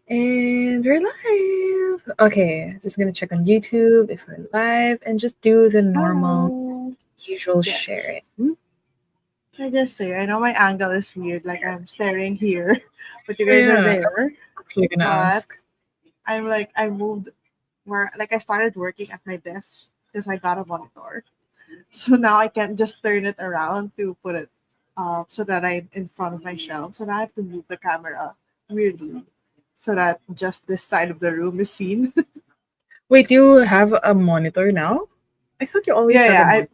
And we're live. Okay, just gonna check on YouTube if we're live and just do the normal, Hello. usual sharing. Yes. I just say, I know my angle is weird, like I'm staring here, but you guys are Yeah, there. I'm actually gonna But ask. I moved where, like, I started working at my desk because I got a monitor. So now I can just turn it around to put it so that I'm in front of my shelf. So now I have to move the camera weirdly so that just this side of the room is seen. Wait, do you have a monitor now? I thought you always Yeah, had a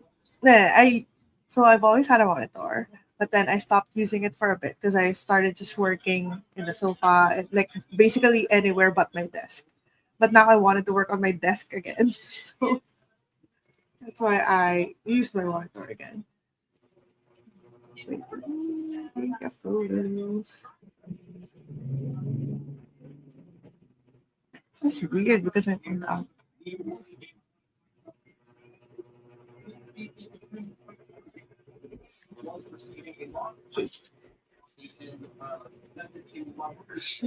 yeah. monitor. So I've always had a monitor, but then I stopped using it for a bit because I started just working in the sofa, like basically anywhere but my desk. But now I wanted to work on my desk again, so that's why I used my monitor again. Wait, let me take a photo. This is weird because I'm on the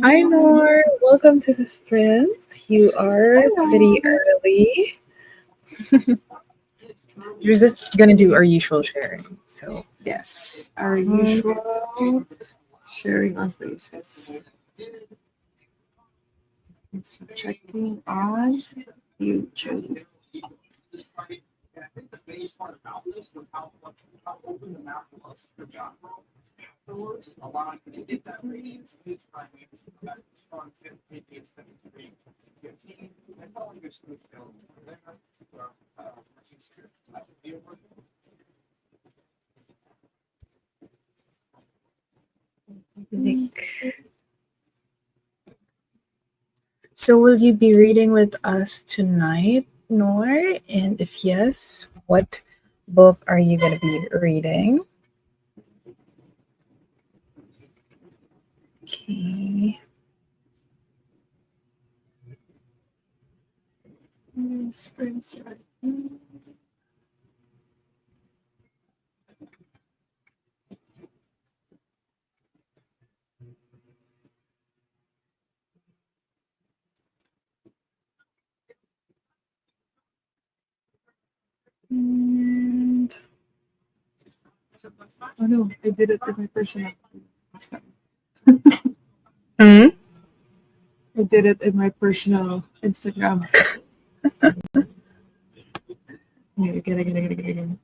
Hi, Nor. Welcome to the sprints. You are pretty Hello. early. You're just gonna do our usual sharing. So, Yes, our um, usual sharing on places. So checking on YouTube. like, so will you be reading with us tonight, Nor? And if yes, what book are you gonna be reading? Okay. Sprints, right. And Oh no, I did it in my personal. hmm? I did it in my personal Instagram. Yeah, again.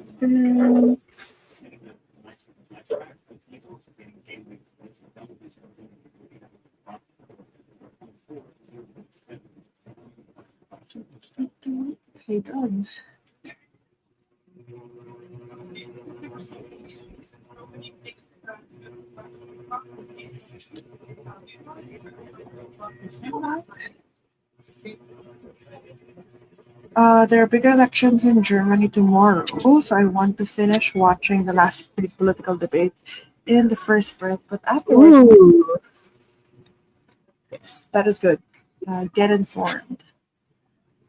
Spirits. Okay, done. There are big elections in Germany tomorrow, so I want to finish watching the last political debate in the first breath. But afterwards, Ooh. yes, that is good. Get informed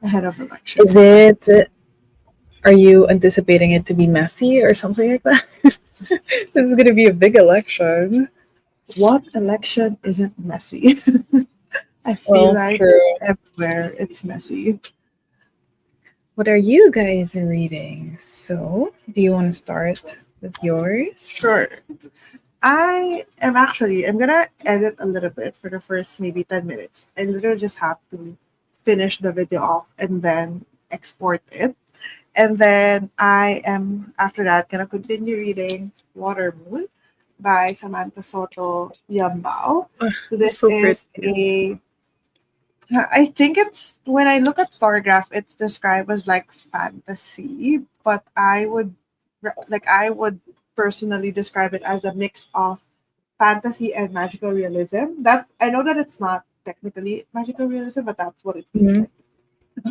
ahead of Is elections. it, are you anticipating it to be messy or something like that? This is going to be a big election. What election isn't messy? I feel Well, like true. everywhere it's messy. What are you guys reading? So, do you want to start with yours? Sure. I'm gonna edit a little bit for the first maybe 10 minutes. I literally just have to finish the video off and then export it. And then I am after that gonna continue reading Water Moon by Samantha Soto Yambao. Ugh, So it's this so pretty. is I think it's when I look at Storygraph, it's described as like fantasy, but I would personally describe it as a mix of fantasy and magical realism. That I know that it's not technically magical realism, but that's what it feels Mhm.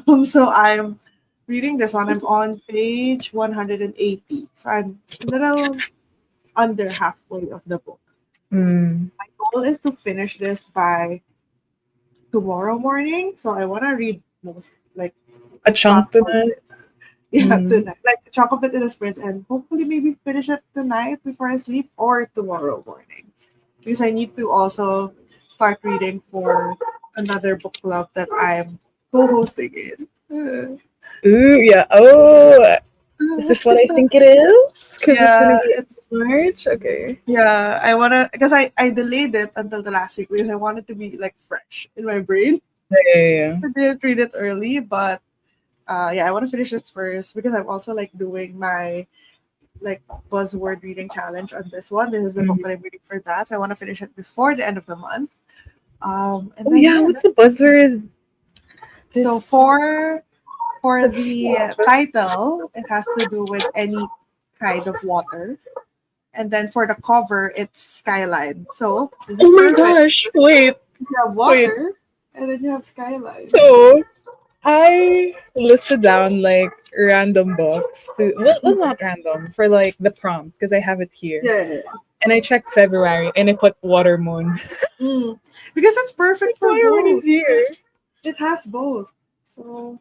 like. So I'm reading this one. I'm on page 180. So I'm a little under halfway of the book. Mm. My goal is to finish this by tomorrow morning. So I want to read most, like, A if not chunk to all of that. it. Yeah, Mm. tonight. Like chunk of it in the sprints and hopefully maybe finish it tonight before I sleep or tomorrow morning. Because I need to also start reading for another book club that I'm co-hosting in. Ooh, yeah. Oh, is this what I So, think it is? Because it's gonna yeah, be it's in March. Okay. yeah. I wanna because I delayed it until the last week because I wanted to be like fresh in my brain. Yeah, yeah, yeah. I didn't read it early, but yeah, I want to finish this first because I'm also like doing my like buzzword reading challenge on this one. This is the book Mhm. that I'm reading for that. So I want to finish it before the end of the month. And Oh then yeah. yeah, What's the buzzword? so This. for the title, it has to do with any kind of water. And then for the cover, it's skyline. So this is Oh my perfect. gosh. Wait. You have Wait. water and then you have skyline. So I listed down like random books to well not random for like the prompt because I have it here. Yeah. And I checked February and I put water moon. Mm. Because it's perfect for Water moon is both. here. It has both. So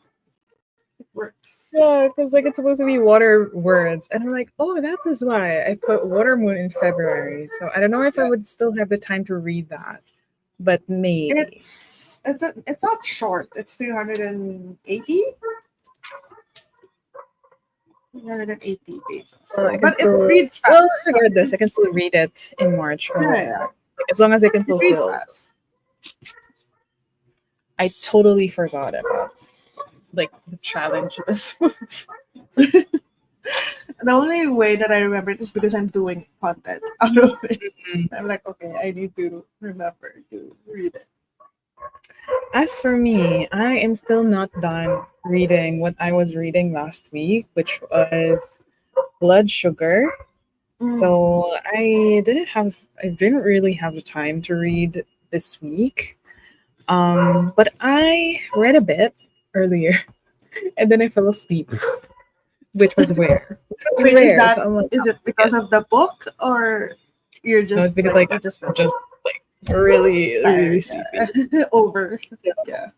it works. Yeah, because like it's supposed to be water words. And I'm like, oh, that is why I put water moon in February. So I don't know if I Yeah. would still have the time to read that. But maybe. It's not short. It's 380. 380 pages. Well, So I can but it still reads well, fast. So regardless, I can still read it in March or yeah, whatever. yeah. Like, as long as I can It reads fulfill. fast. I totally forgot about like the challenge this was. The only way that I remember it is because I'm doing content out of it. I'm like, okay, I need to remember to read it. As for me, I am still not done reading what I was reading last week, which was Blood Sugar. Mm. So I didn't really have the time to read this week. But I read a bit earlier and then I fell asleep, which was rare. Which was Wait, rare. So I'm like, is it yeah. because of the book or you're No, it's just because like like you I'm just felt just like really, really tired? sleepy. Yeah. Over. Yeah. Yeah.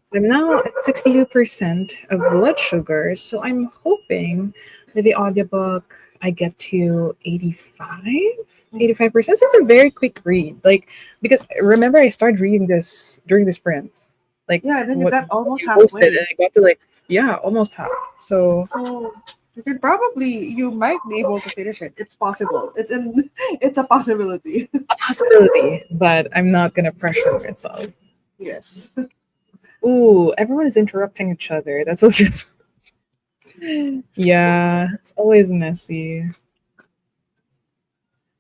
So I'm now at 62% of blood sugar. So I'm hoping with the audiobook I get to 85%. So it's a very quick read. Like because remember I started reading this during the sprints. Like Yeah, and then you what got almost you posted halfway. and I got to like yeah, almost half. So So you might be able to finish it. It's possible. It's a possibility. a possibility, but I'm not gonna pressure myself. Yes. Ooh, everyone is interrupting each other. That's what's just yeah, it's always messy.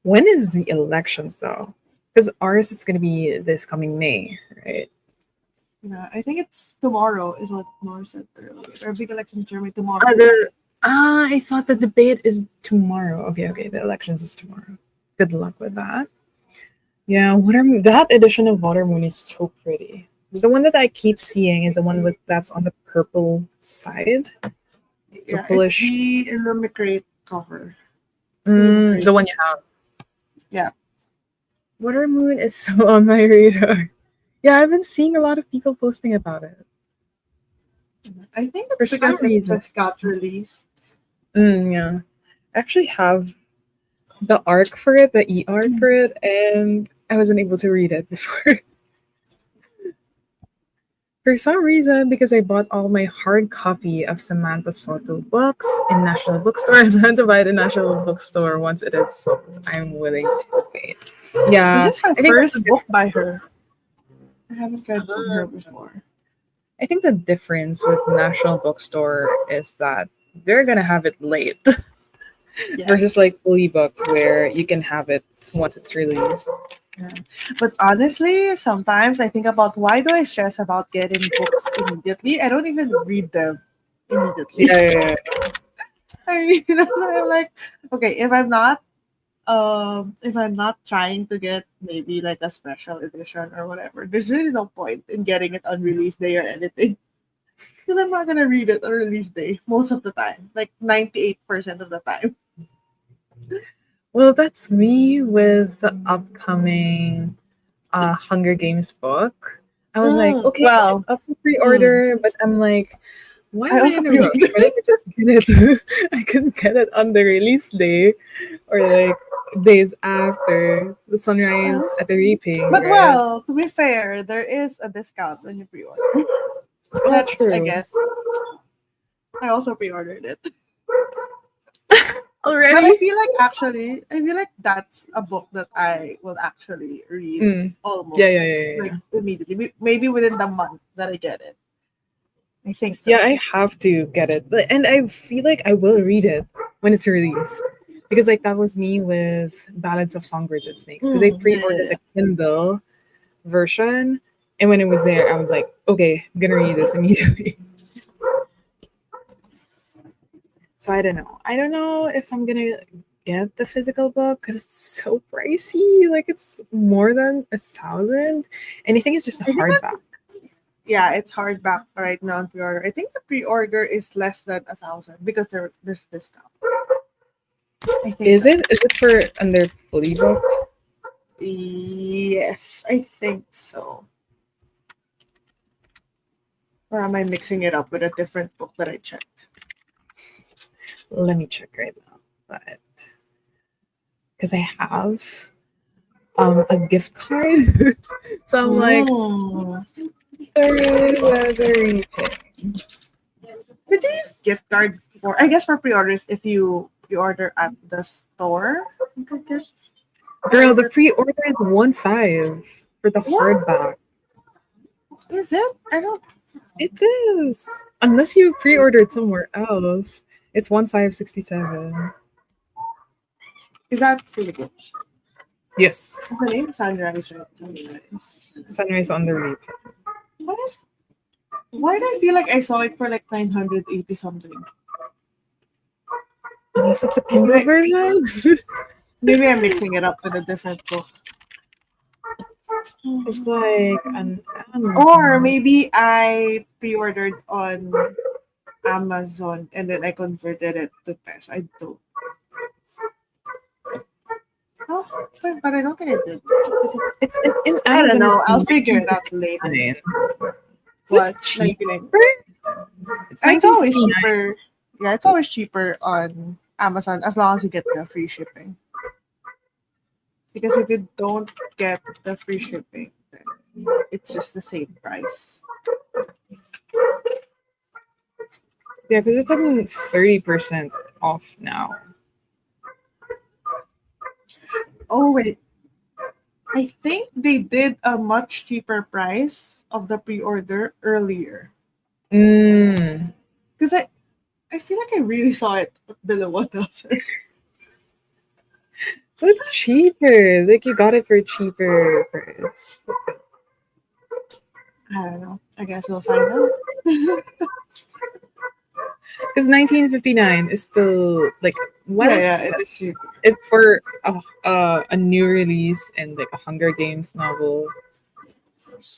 When is the elections though? Because ours is gonna be this coming May, right? Yeah, I think it's tomorrow is what Nor said earlier. Or big election in Germany tomorrow. I thought the debate is tomorrow. Okay, okay, the elections is tomorrow. Good luck with that. Yeah, that edition of Water Moon is so pretty. The one that I keep seeing is the one with that's on the purple side, Yeah, it's purplish. the Illumicrate cover. Illumicrate. The one you have. Yeah. Water Moon is so on my radar. Yeah, I've been seeing a lot of people posting about it. I think For it's some because it reason. just got released. Yeah. I actually have the arc for it, the arc for it, and I wasn't able to read it before. For some reason, because I bought all my hard copy of Samantha Soto books in National Bookstore, I plan to buy it in National Bookstore once it is sold. I'm willing to wait. This Yeah, is my I think that's first book by her. I haven't read from her before. I think the difference with National Bookstore is that they're gonna have it late. Yeah. versus like fully booked where you can have it once it's released. Yeah. But honestly, sometimes I think about why do I stress about getting books immediately? I don't even read them immediately. Yeah, yeah, So I'm like, okay, if I'm not trying to get maybe like a special edition or whatever, there's really no point in getting it on release day or anything. Because I'm not gonna read it on release day most of the time. Like 98% of the time. Well, that's me with the upcoming Hunger Games book. I was like, okay, it's Well, up for pre-order, but I'm like, why I am I also in a rush? pre-ordered. Why didn't I just get it? I could get it on the release day or like days after the sunrise at the reaping, But right? well, to be fair, there is a discount when you pre-order. Oh, That's, I true. guess, I also pre-ordered it. But Already? I feel like that's a book that I will actually read Mm. Yeah, almost yeah, yeah, yeah, like yeah. immediately. Maybe within the month that I get it. I think so. Yeah, I have to get it. And I feel like I will read it when it's released. Because like that was me with Ballads of Songbirds and Snakes. Because I Yeah, yeah, pre-ordered yeah. the Kindle version. And when it was there, I was like, okay, I'm gonna read this immediately. So I don't know. I don't know if I'm gonna get the physical book because it's so pricey. Like it's more than 1,000. And I think it's just a I think hardback. yeah, it's hardback right now on pre-order. I think the pre-order is less than 1,000 because there's discount. I think Is so. it? Is it for under fully booked? Yes, I think so. Or am I mixing it up with a different book that I checked? Let me check right now. But because I have a gift card. So I'm like, Mm. whether you Could you use gift card for? I guess for pre-orders if you pre-order at the store, you could get. Or Girl, is the it pre-order is 1.5 for the what? hardback. Is it? I don't. It is. Unless you pre-ordered somewhere else. It's 1,567. Is that really good? What's Yes. the name? Sunrise, right? Sunrise. Sunrise on the reap. What is? Why do I feel like I saw it for like 980 something? Unless it's a Maybe Kindle version. maybe I'm mixing it up with a different book. It's like an Or Amazon. maybe I pre-ordered on Amazon and then I converted it to peso. I don't. Oh, but I don't think I did. It's in I don't Amazon. know. It's I'll figure it out later. 1959. So What? it's cheaper. 99. It's It's always 1959. cheaper. Yeah, it's always cheaper on Amazon as long as you get the free shipping. Because if you don't get the free shipping, then it's just the same price. Yeah, because it's on 30% off now. Oh wait, I think they did a much cheaper price of the pre-order earlier. Mm. Because I feel like I really saw it below 1,000. So it's cheaper. Like you got it for a cheaper price. I don't know. I guess we'll find out. Because 1959 is still like while Yeah, it's yeah, it is cheaper. it for a new release and like a Hunger Games novel,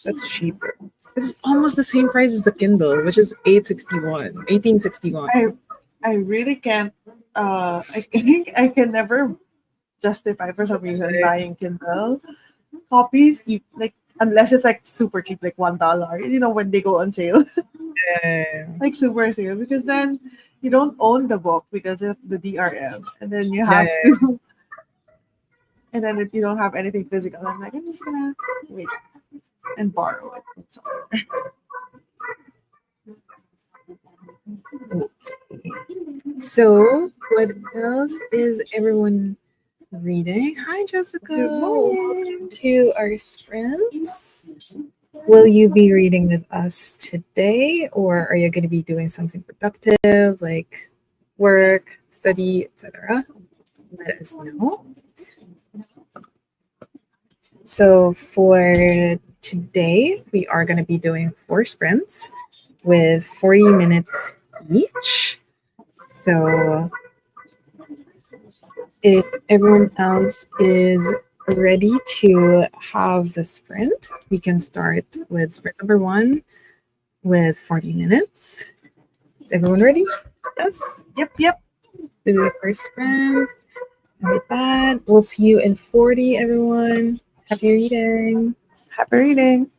that's cheaper. It's almost the same price as the Kindle, which is 1861. I I really can't. I think I can never justify for some reason buying Kindle copies. You like unless it's like super cheap, like $1. You know when they go on sale, like super sale, because then you don't own the book because of the DRM, and then you Yeah, have yeah, to. And then if you don't have anything physical, I'm like, I'm just gonna wait and borrow it from somewhere. So, what else is everyone reading? Hi, Jessica. Good Welcome morning. to our sprints. Will you be reading with us today, or are you going to be doing something productive like work, study, etc., let us know. So for today, we are going to be doing 4 sprints with 40 minutes each. So if everyone else is ready to have the sprint, we can start with sprint number 1 with 40 minutes. Is everyone ready? Yes? Yep. Do the first sprint. And with that, we'll see you in 40, everyone. Happy reading. Happy reading.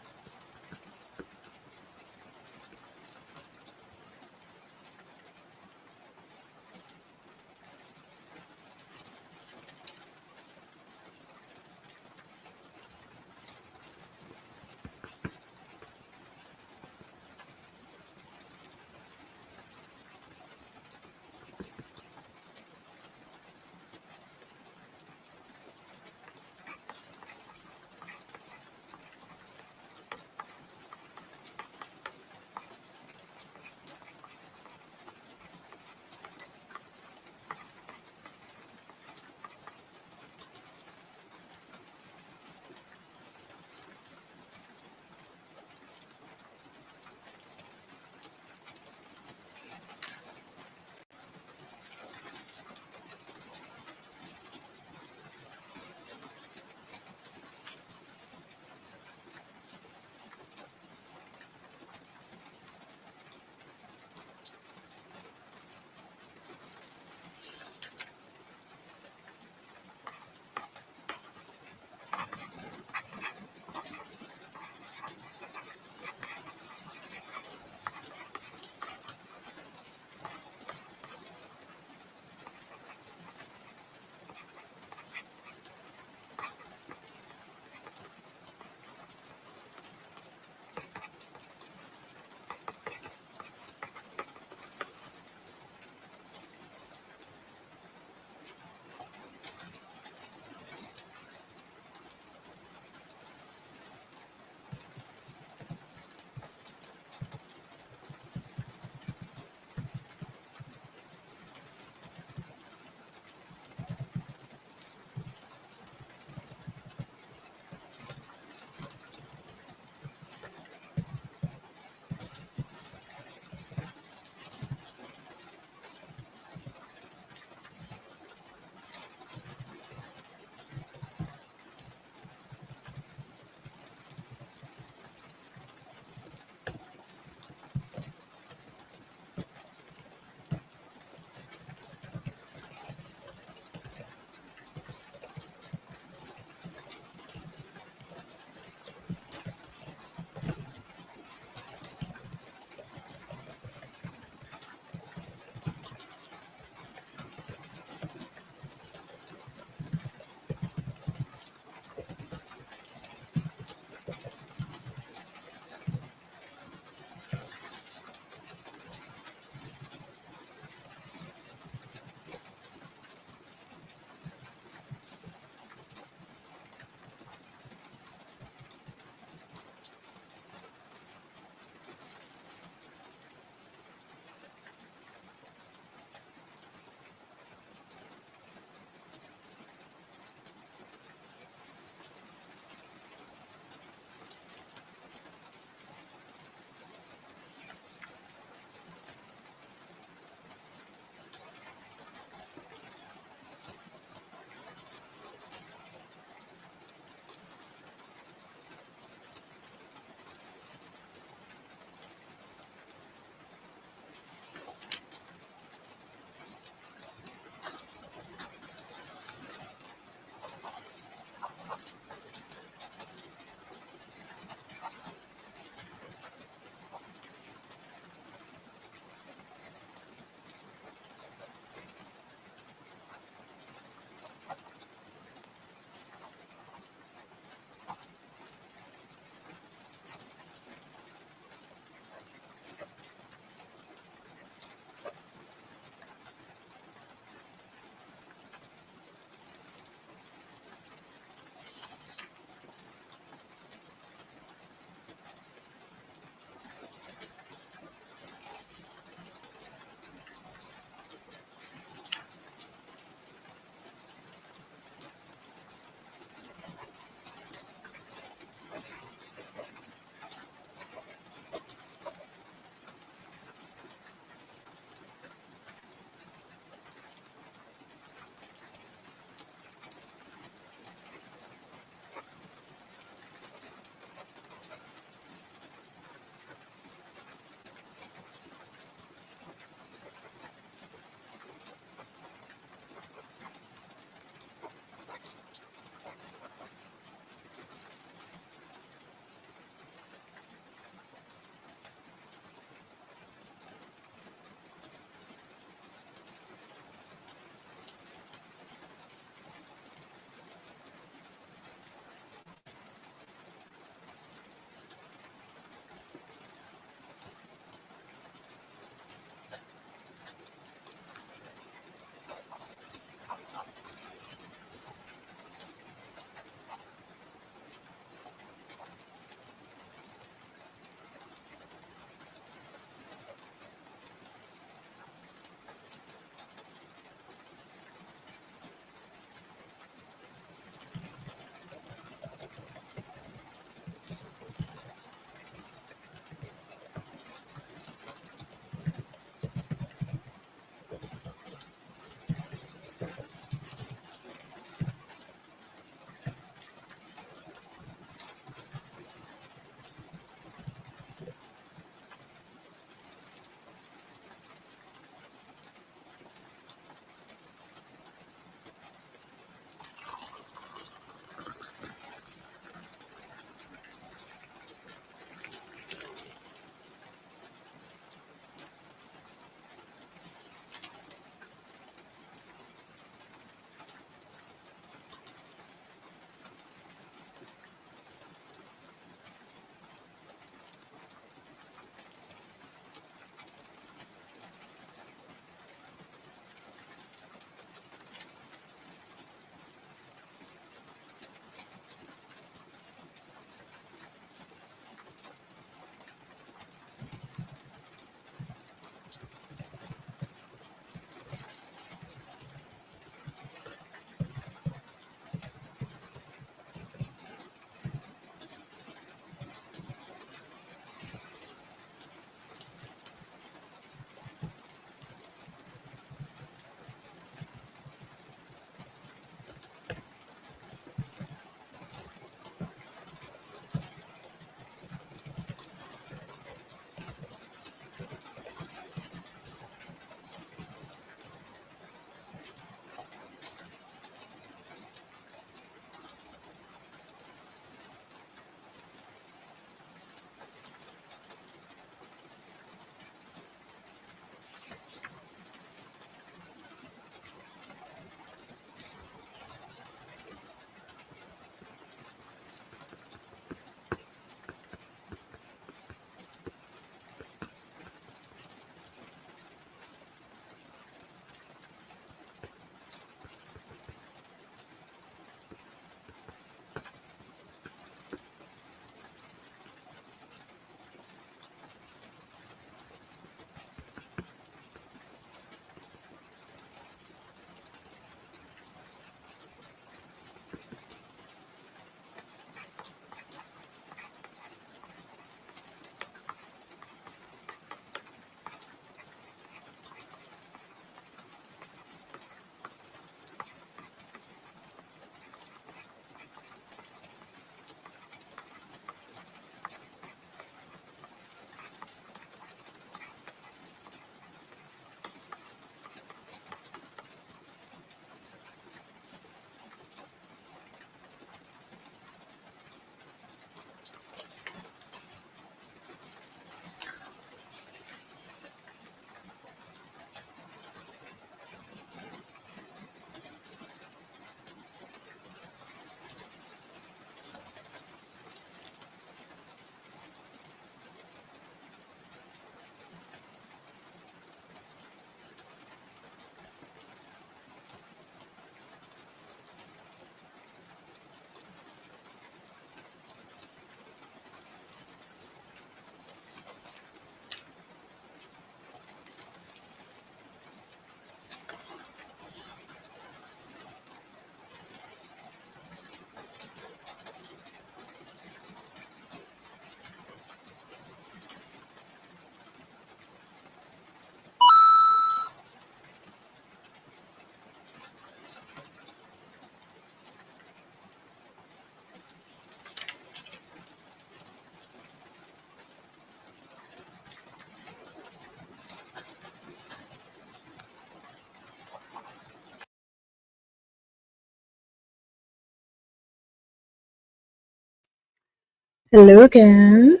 Hello again.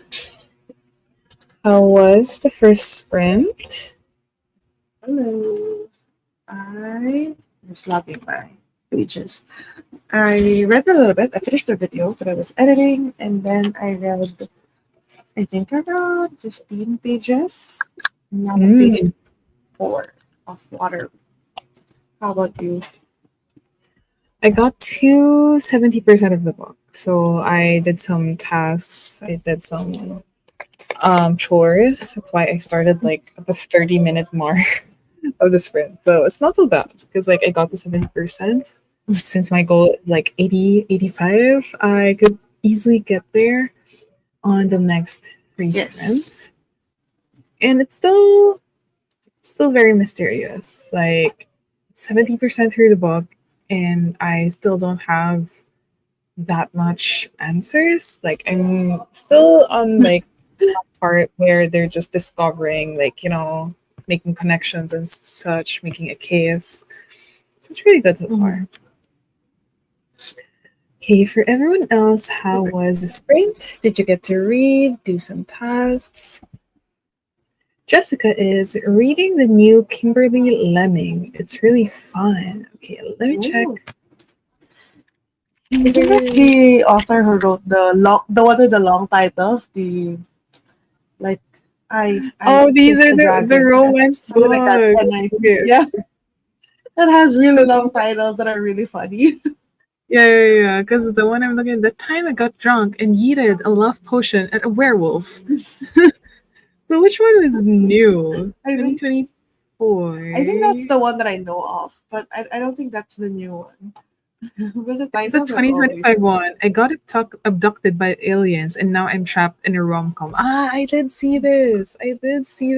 How was the first sprint? Hello. I was logging my pages. I read a little bit. I finished the video that I was editing, and then I read, I think, around 15 pages. Now I'm on page 4 of Water. How about you? I got to 70% of the book. So I did some tasks. I did some chores. That's why I started like at the 30-minute mark of the sprint. So it's not so bad because like I got to 70%. Since my goal is like 80, 85, I could easily get there on the next 3 Yes. sprints. And it's still very mysterious. Like 70% through the book, and I still don't have that much answers. Like I'm still on like that part where they're just discovering, like, making connections and such, making a case. So it's really good so far. Okay, for everyone else, how was the sprint? Did you get to read, do some tasks? Jessica is reading the new Kimberly Lemming. It's really fun. Okay, let me check. Isn't this the author who wrote the one with the long titles? These are the romance books. Like that. Okay. Yeah, that has really long titles that are really funny. Yeah. Because the one I'm looking at, the time I got drunk and yeeted a love potion at a werewolf. So which one is new? 2024. I think that's the one that I know of, but I don't think that's the new one. It's a 2025 one. I got abducted by aliens, and now I'm trapped in a rom-com. I did see this.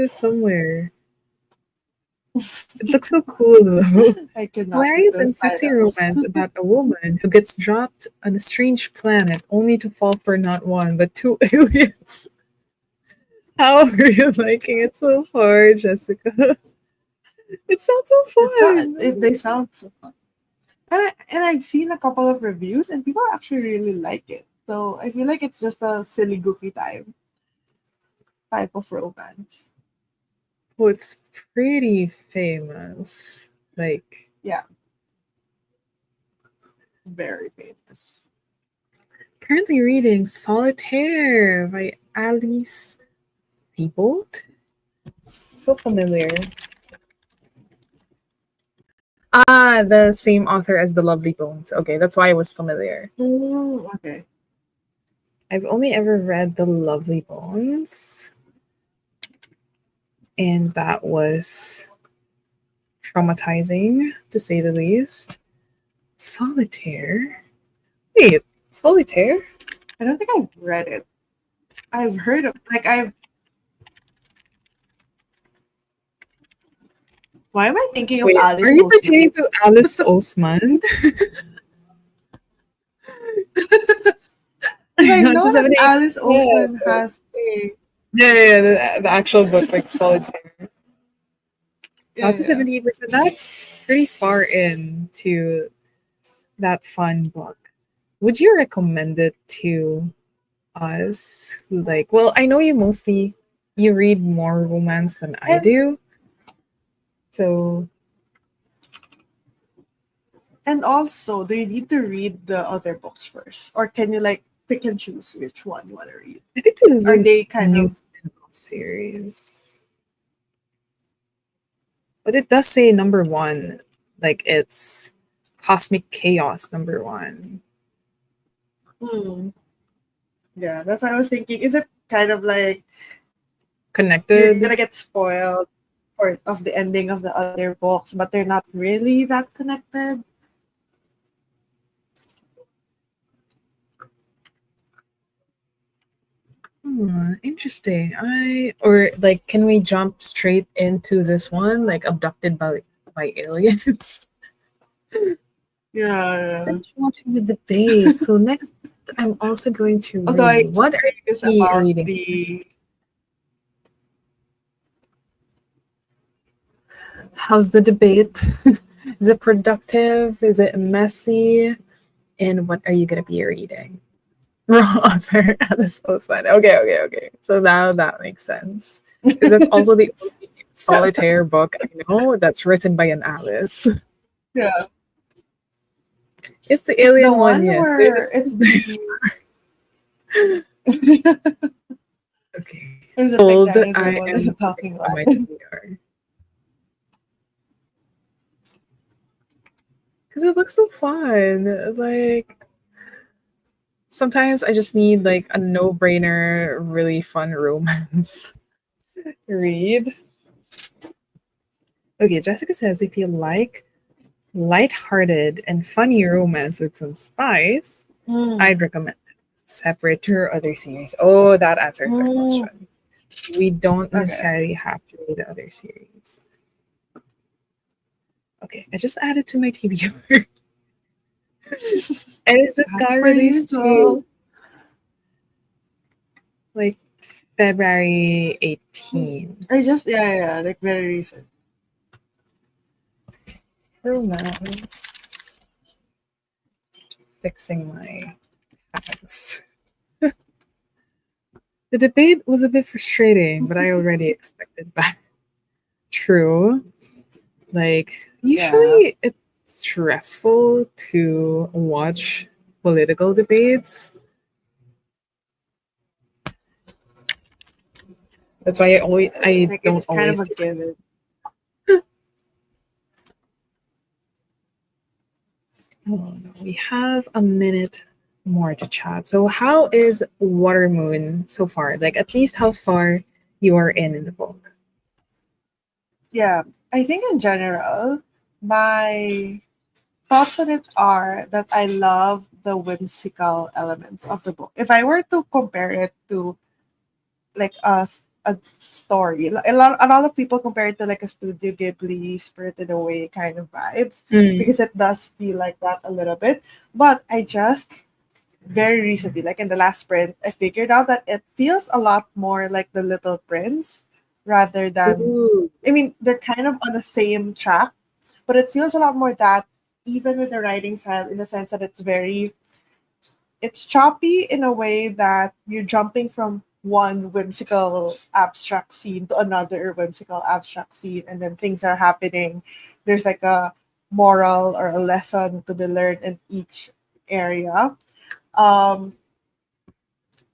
Somewhere. It looks so cool though. Hilarious and sexy romance about a woman who gets dropped on a strange planet only to fall for not one but 2 aliens. How are you liking it so far, Jessica? It sounds so fun. They sound so fun. And I've seen a couple of reviews, and people actually really like it. So I feel like it's just a silly, goofy type of romance. Oh, it's pretty famous. Like, yeah, very famous. Currently reading Solitaire by Alice Thibault. So familiar. The same author as The Lovely Bones. Okay, that's why I was familiar. Okay. I've only ever read The Lovely Bones, and that was traumatizing, to say the least. Solitaire? Wait, Solitaire? I don't think I've read it. I've heard of, Why am I thinking of Alice? Are you pertaining to Alice Osman? I know that Alice Osman has a... Yeah, the actual book, like Solitaire. That's a 78%. That's pretty far into that fun book. Would you recommend it to us who I know you read more romance than I do. So, and also, do you need to read the other books first, or can you pick and choose which one you want to read? I think this is they kind of spin-off series, but it does say number 1, it's Cosmic Chaos number 1. Yeah, that's what I was thinking. Is it kind of connected? You're gonna get spoiled of the ending of the other books, but they're not really that connected. Interesting. Can we jump straight into this one, abducted by aliens? Yeah. I'm watching the debate. So next, I'm also going to read. What are you reading? How's the debate? Is it productive? Is it messy? And what are you going to be reading? Wrong author. This was fun. Okay, okay, okay. So now that makes sense. Because that's also the only solitaire book I know that's written by an Alice. Yeah. It's the It's the alien one, one yeah. where it's the Okay. there's a big Sold. dinosaur I one with a am talking on my lion. TBR. Because it looks so fun. Like, sometimes I just need like a no-brainer, really fun romance read. Okay, Jessica says if you like light-hearted and funny romance with some spice, I'd Mm. recommend it. Separate to her other series. Oh, that answers our Mm. question. We don't Okay. necessarily have to read the other series. Okay, I just added to my TBR. And it just As got per released to usual. like February 18th. I just like very recent. Romance. Fixing my tags. The debate was a bit frustrating, but I already expected that. True. Like, Yeah. usually it's stressful to watch political debates. That's why I Like don't it's kind of always a do it. given. Oh, no. We have a minute more to chat. So, how is Water Moon so far? Like, at least how far you are in the book? Yeah. I think in general, my thoughts on it are that I love the whimsical elements of the book. If I were to compare it to like a story, a lot of people compare it to like a Studio Ghibli Spirited Away kind of vibes Mm. because it does feel like that a little bit. But I just very recently, like in the last sprint, I figured out that it feels a lot more like The Little Prince rather than. Ooh. I mean, they're kind of on the same track, but it feels a lot more that even with the writing style in the sense that it's choppy in a way that you're jumping from one whimsical abstract scene to another whimsical abstract scene and then things are happening. There's like a moral or a lesson to be learned in each area. um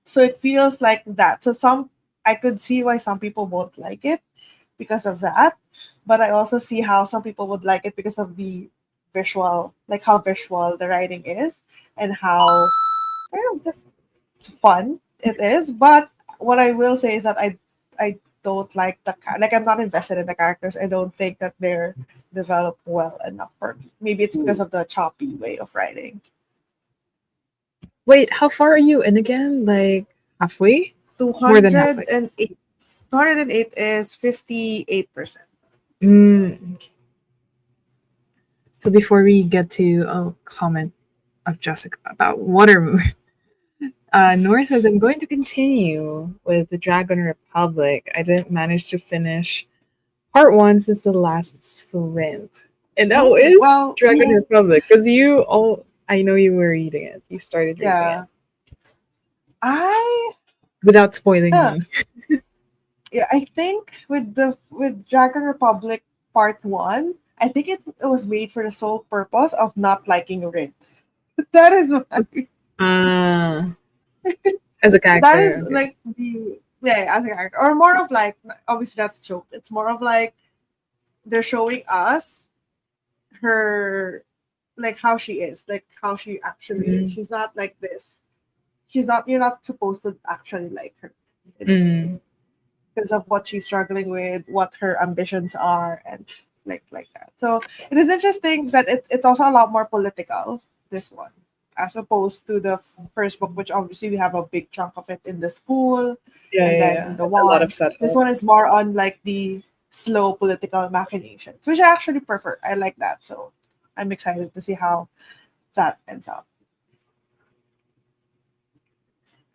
so it feels like that. So some I could see why some people won't like it because of that, but I also see how some people would like it because of the visual, like how visual the writing is and how just fun it is. But what I will say is that I don't like like I'm not invested in the characters. I don't think that they're developed well enough for me. Maybe it's because of the choppy way of writing. Wait, how far are you in again? Like halfway? More than halfway. 208. 208 is 58%. Mm. So before we get to a comment of Jessica about Water Moon, Nora says, I'm going to continue with the Dragon Republic. I didn't manage to finish part one since the last sprint. And that Oh, is well, Dragon Republic, because I know you were reading it. You started reading it yeah. I without spoiling yeah, me. I think with Dragon Republic Part 1, I think it was made for the sole purpose of not liking Rin. That is why. Uh, as a That is character. Okay. like the as a character, or more of like, obviously that's a joke. It's more of like they're showing us her, like how she is, like how she actually is. Mm, She's not like this. She's not. You're not supposed to actually like her in a way mm. because of what she's struggling with, what her ambitions are, and like that. So it is interesting that it's also a lot more political, this one, as opposed to the first book, which obviously we have a big chunk of it in the school Yeah, and yeah, then in yeah. the A lot of war. This setup. one is more on like the slow political machinations, which I actually prefer. I like that. So I'm excited to see how that ends up.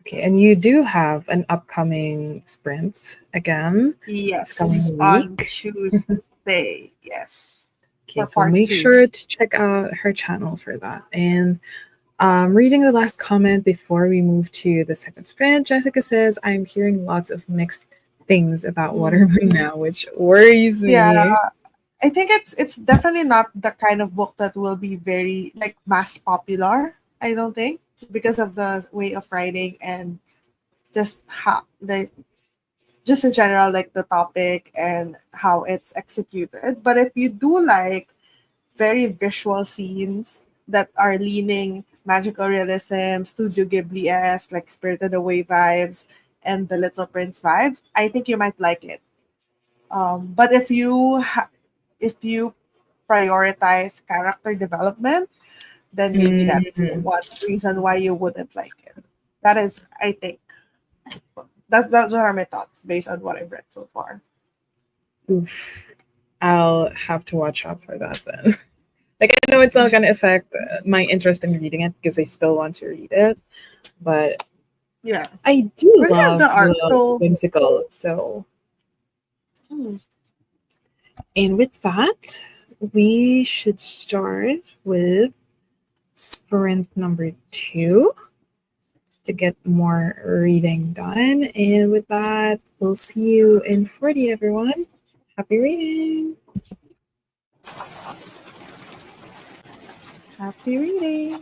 Okay, and you do have an upcoming sprint again this Yes, coming on week. Tuesday. Yes, Okay, for so part make two. sure to check out her channel for that. And Reading the last comment before we move to the second sprint, Jessica says, I'm hearing lots of mixed things about Watermoon now, which worries Yeah, me. I think it's definitely not the kind of book that will be very like mass popular. I don't think because of the way of writing and just how the just in general like the topic and how it's executed. But if you do like very visual scenes that are leaning magical realism, Studio Ghibli-esque, like Spirited Away vibes, and the Little Prince vibes, I think you might like it. But if you prioritize character development, then maybe that's Mhm. one reason why you wouldn't like it. That is, I think, that's what are my thoughts based on what I've read so far. Oof. I'll have to watch out for that then. Like, I know it's not going to affect my interest in reading it because I still want to read it, but Yeah, I do but yeah, the love art. the So, whimsical. So, hmm, and with that, we should start with sprint number 2 to get more reading done. And with that, we'll see you in 40, everyone. Happy reading! happy reading.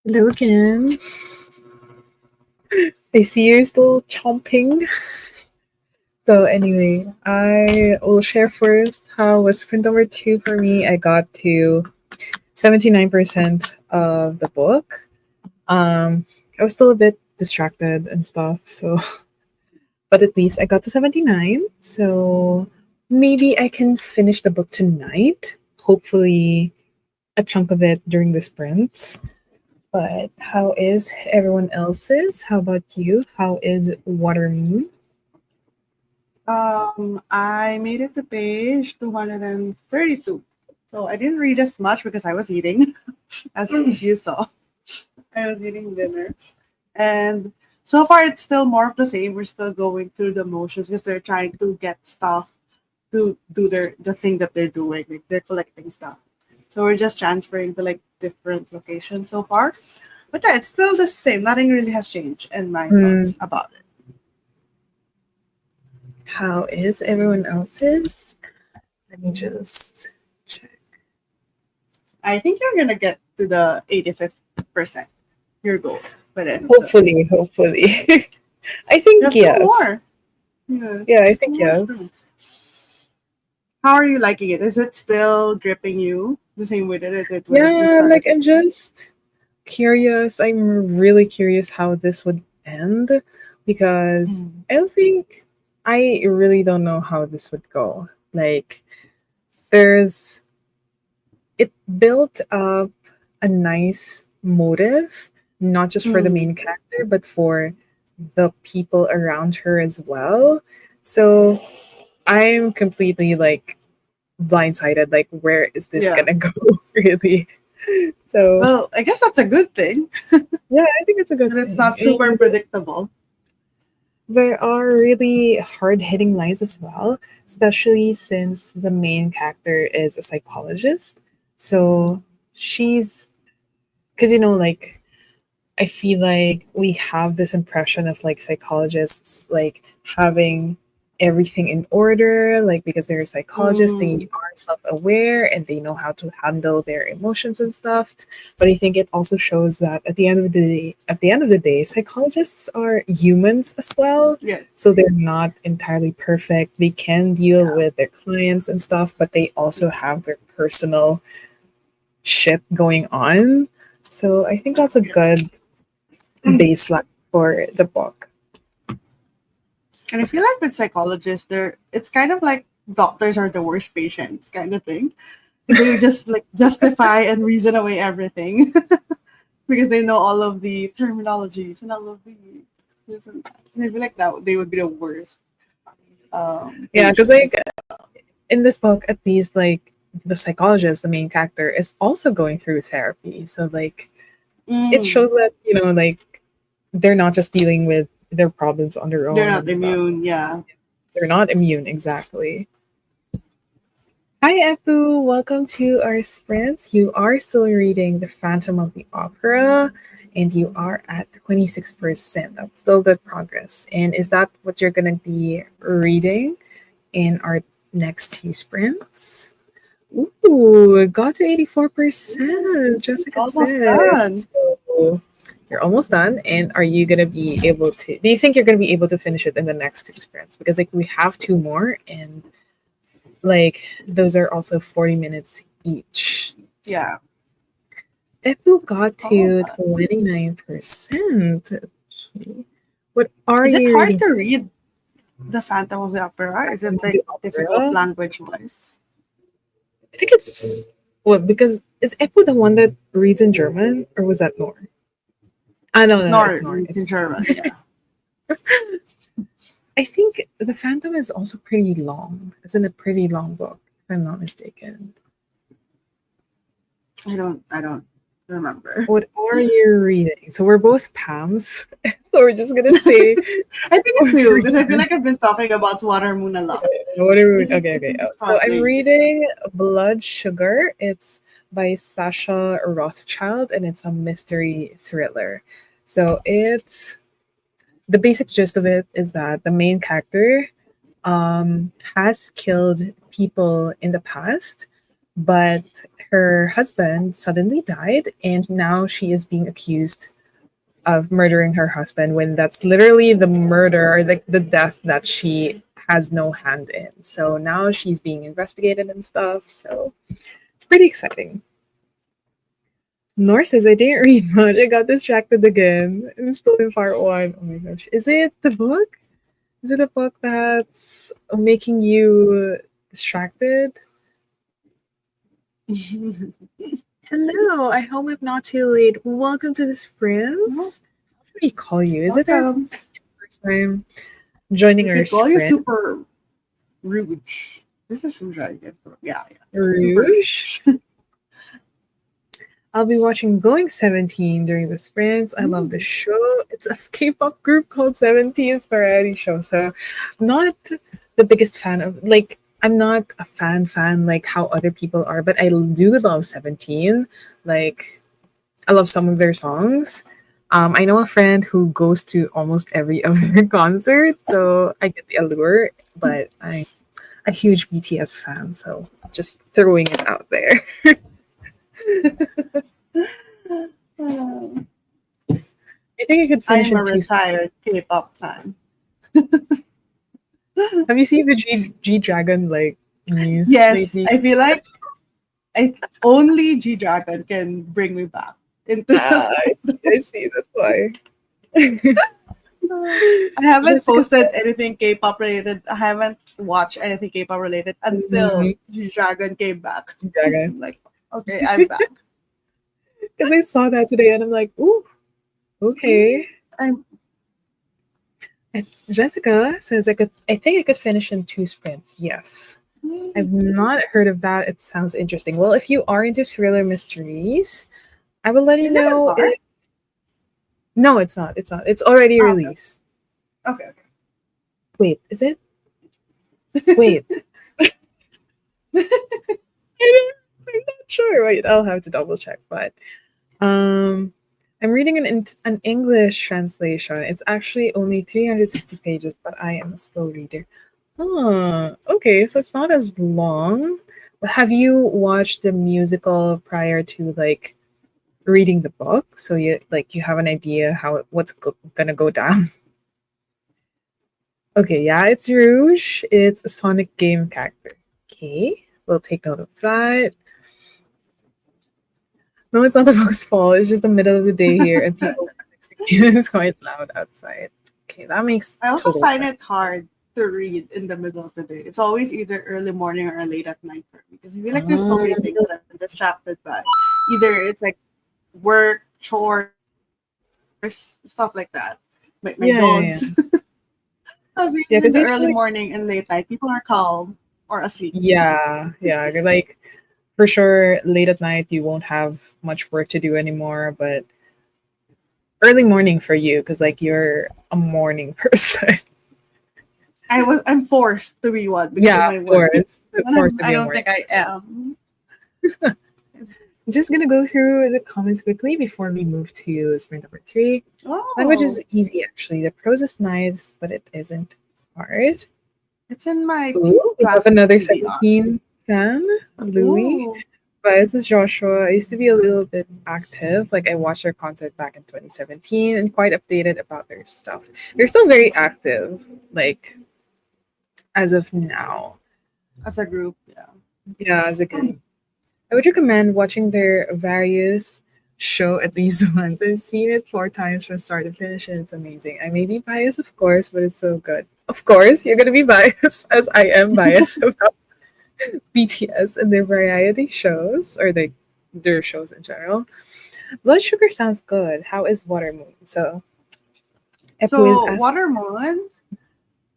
Logan, I see you're still chomping. So anyway, I will share first how was sprint number 2 for me. I got to 79% of the book. I was still a bit distracted and stuff, so but at least I got to 79. So maybe I can finish the book tonight. Hopefully a chunk of it during the sprints. But how is everyone else's? How about you? How is Water Moon? I made it to page 232. So I didn't read as much because I was eating, as you saw. I was eating dinner. And so far, it's still more of the same. We're still going through the motions because they're trying to get stuff to do the thing that they're doing. Like they're collecting stuff. So we're just transferring to like different locations so far. But yeah, it's still the same. Nothing really has changed in my thoughts about it. How is everyone else's? Let me just check. I think you're gonna get to the 85% your goal. But then Hopefully. I think you have two yes. more. Yeah, Yeah, I think two more yes. sprints. How are you liking it? Is it still gripping you the same way that it did when you Yeah, started? like I'm just curious. I'm really curious how this would end because I don't think I really don't know how this would go. Like there's it built up a nice motive, not just for the main character, but for the people around her as well. So I'm completely like blindsided. Like, where is this Yeah. gonna go? Really? So Well, I guess that's a good thing. yeah, I think it's a good And it's thing. not super And predictable. there are really hard hitting lines as well, especially since the main character is a psychologist. So she's because like I feel like we have this impression of like psychologists like having everything in order, like because they're psychologists, they are self-aware and they know how to handle their emotions and stuff. But I think it also shows that at the end of the day, psychologists are humans as well. Yeah. So they're not entirely perfect. They can deal with their clients and stuff, but they also have their personal shit going on. So I think that's a good baseline for the book. And I feel like with psychologists, it's kind of like doctors are the worst patients kind of thing. They just like justify and reason away everything because they know all of the terminologies and all of the this and that. And I feel like that they would be the worst. Yeah, because like patients. in this book, at least like the psychologist, the main character, is also going through therapy. So like it shows that like they're not just dealing with their problems on their They're own not and stuff. immune. Yeah. They're not immune exactly. Hi Epu, welcome to our sprints. You are still reading The Phantom of the Opera and you are at 26%. That's still good progress. And is that what you're going to be reading in our next 2 sprints? Ooh, it got to 84%. Jessica Almost said. done. So you're almost done. And are you going to be able to, do you think you're going to be able to finish it in the next 2 sprints? Because like we have 2 more and like those are also 40 minutes each. Yeah. Epu got to 29%. Okay. What are Is it you hard reading? to read The Phantom of the Opera? Is it like difficult language wise? I think it's because is Epu the one that reads in German or was that Nor? No, it's Nor. It's in German, yeah. I think The Phantom is also pretty long. It's in a pretty long book, if I'm not mistaken. I don't remember. What are you reading? So we're both Pams. So we're just gonna say I think it's new because I feel like I've been talking about Water Moon a lot. What are we okay. Oh, so I'm reading Blood Sugar. It's by Sasha Rothschild and it's a mystery thriller. So it's the basic gist of it is that the main character has killed people in the past, but her husband suddenly died, and now she is being accused of murdering her husband when that's literally the murder or the death that she has no hand in. So now she's being investigated and stuff. So it's pretty exciting. Nor says I didn't read much. I got distracted again. I'm still in part one. Oh my gosh. Is it the book? Is it a book that's making you distracted? Hello, I hope I'm not too late. Welcome to the sprints. How should we call you? Is it our Welcome. first time joining We our could call you sprint? Super Rouge. This is Rouge, I guess. Yeah. Super Rouge. I'll be watching Going 17 during the sprints. I love the show. It's a K-pop group called 17's variety show. So I'm not the biggest fan of like I'm not a fan like how other people are, but I do love 17. Like I love some of their songs. I know a friend who goes to almost every other concert, so I get the allure, but I'm a huge BTS fan, so just throwing it out there. I think I could finish I'm a in two. retired K-pop fan. Have you seen the G Dragon like news Yes, lately? I feel like only G Dragon can bring me back into I see. That's why. I haven't Jessica posted anything K-pop related. I haven't watched anything K-pop related until G Dragon came back. Dragon. I'm like, okay, I'm back. Because I saw that today and I'm like, ooh, okay. I'm Jessica says I think I could finish in 2 sprints. Yes. I've not heard of that. It sounds interesting. Well, if you are into thriller mysteries, I will let you Is it know. a bar? No, it's not. It's not. It's already Okay. released. Okay. Wait, is it? Wait. I'm not sure. Wait, I'll have to double check. But I'm reading an English translation. It's actually only 360 pages, but I am a slow reader. Oh, okay. So it's not as long. But have you watched the musical prior to like reading the book? So you have an idea what's gonna go down. Okay, yeah, it's Rouge. It's a Sonic game character. Okay, we'll take note of that. No, it's not the book's fault. It's just the middle of the day here, and people it's quite loud outside. Okay, that makes I also total find sense. it hard to read in the middle of the day. It's always either early morning or late at night for me because I feel like there's so many things that I'm distracted by. Either it's like work, chores, stuff like that. My Yeah. dogs. At least Yeah, in because the I early feel like morning and late night, people are calm or asleep. yeah, 'cause, like for sure, late at night you won't have much work to do anymore, but early morning for you because like you're a morning person. I'm forced to be one because of Yeah, my of work. course. But Forced to I be a don't morning think I person. am. I'm just gonna go through the comments quickly before we move to sprint number 3. Language Oh, is easy actually. The prose is nice, but it isn't hard. it's in my Ooh, we have classmate's another TBR. 17 fan, Louis. Ooh. But this is Joshua. I used to be a little bit active. Like I watched their concert back in 2017 and quite updated about their stuff. They're still very active, like as of now. As a group, yeah. Yeah, as a group. I would recommend watching their various show at least once. I've seen it 4 times from start to finish, and it's amazing. I may be biased, of course, but it's so good. Of course, you're gonna be biased, as I am biased about BTS and their variety shows, or their shows in general. Blood Sugar sounds good. How is Water Moon? So, Epu is So asking. Watermelon,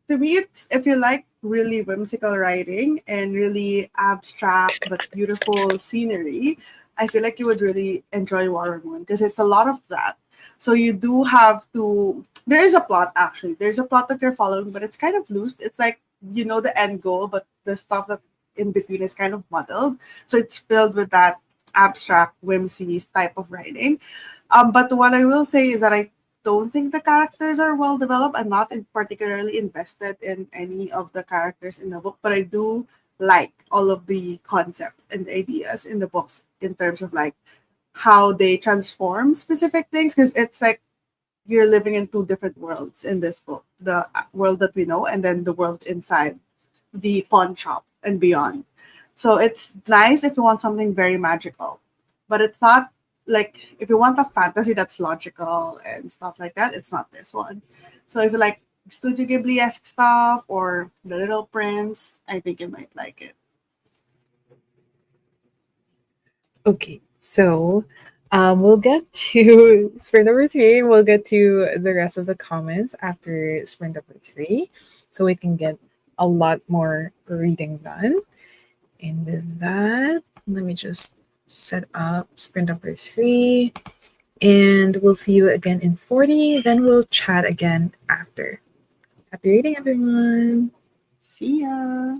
to me, it's if you like really whimsical writing and really abstract but beautiful scenery, I feel like you would really enjoy Watermelon because it's a lot of that. So you do have to. There is a plot actually. There's a plot that you're following, but it's kind of loose. It's like you know the end goal, but the stuff that in between is kind of muddled. So it's filled with that abstract whimsy type of writing. But what I will say is that I don't think the characters are well developed. I'm not particularly invested in any of the characters in the book, but I do like all of the concepts and ideas in the books in terms of like how they transform specific things, because it's like you're living in two different worlds in this book, the world that we know and then the world inside the pawn shop and beyond. So it's nice if you want something very magical, but it's not like if you want a fantasy that's logical and stuff like that, it's not this one. So if you like Studio Ghibli-esque stuff or The Little Prince, I think you might like it. Okay, so we'll get to sprint number 3. We'll get to the rest of the comments after sprint number 3, so we can get a lot more reading done. And with that, let me just set up sprint number 3, and we'll see you again in 40. Then we'll chat again after. Happy reading, everyone. See ya.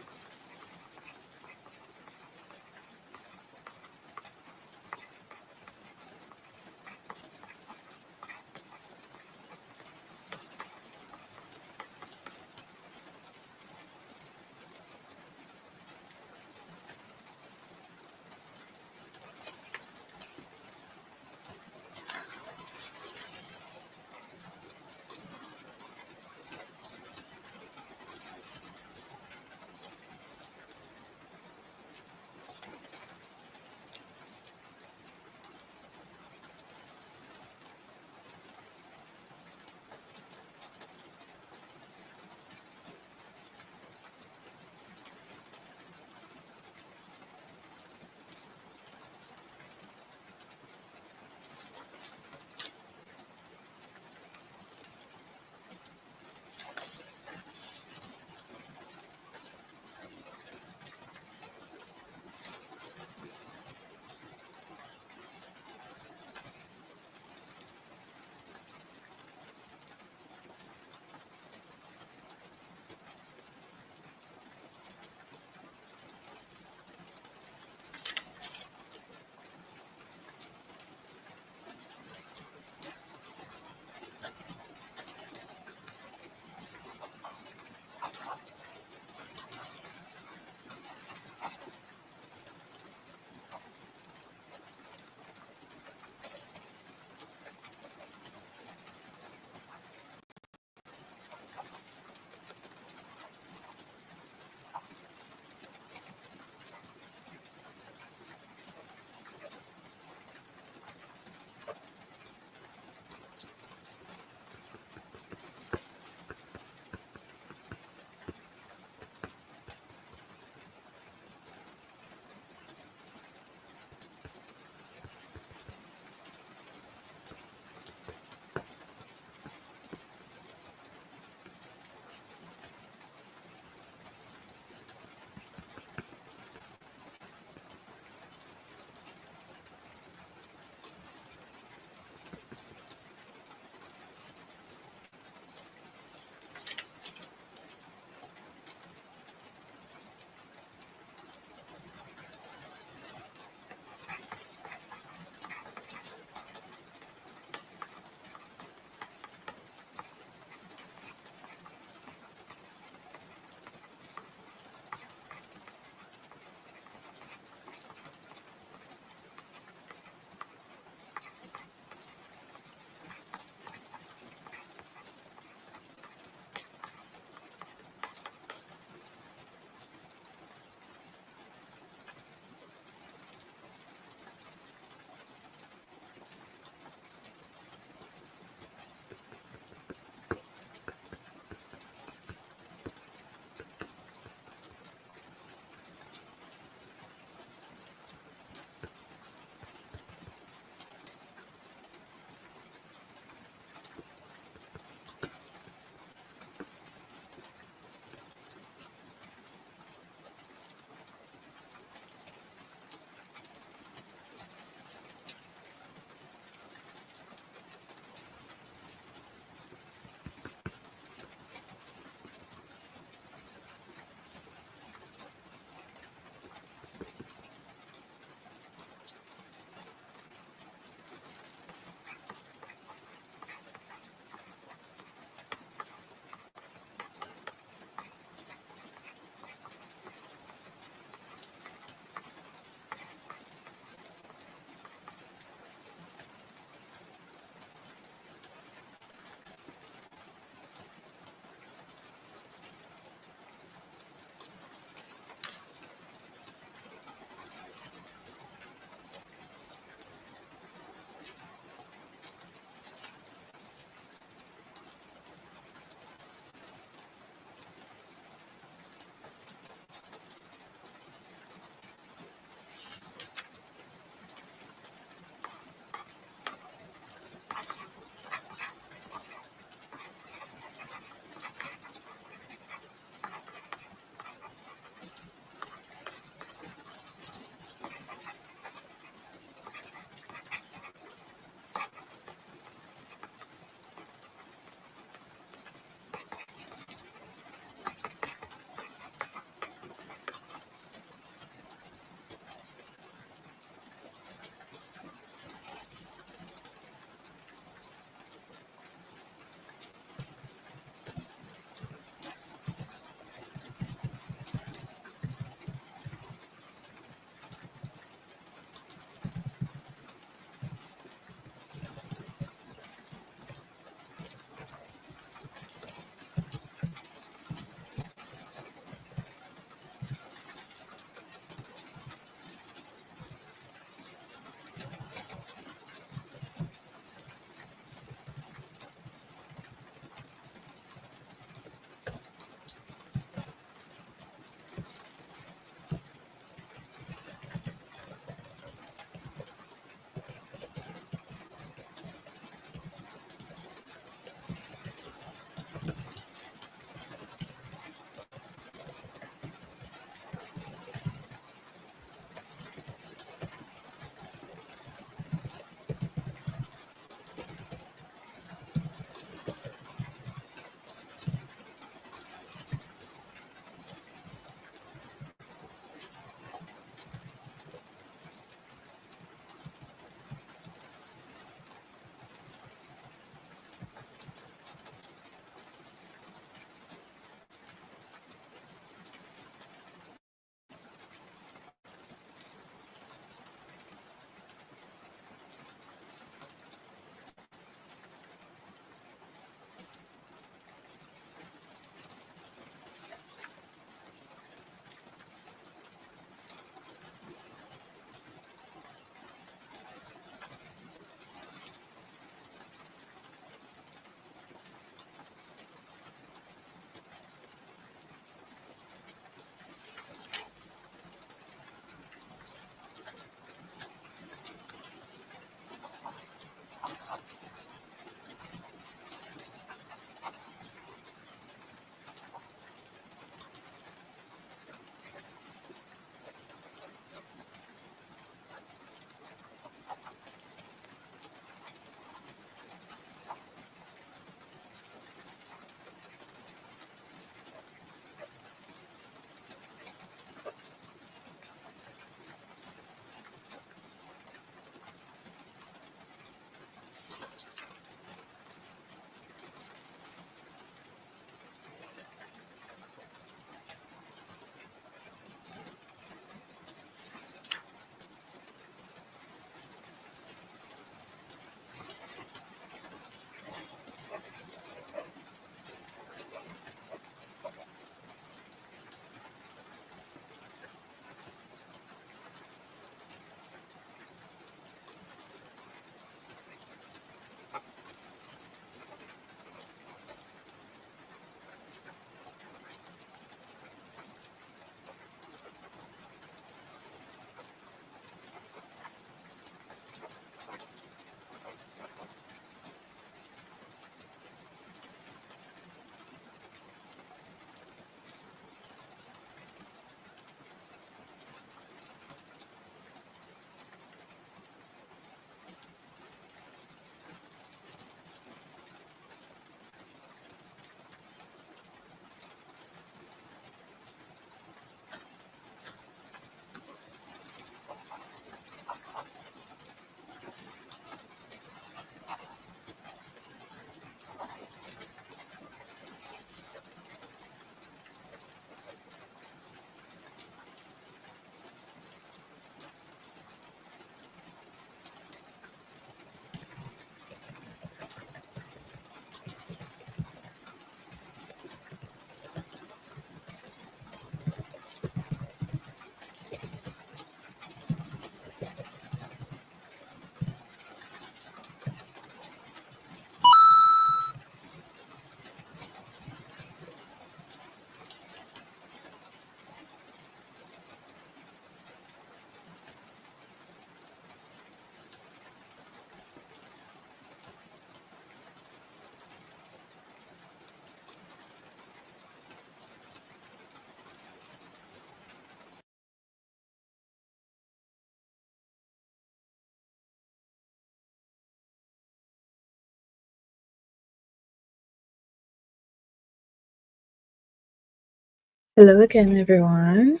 Hello again, everyone.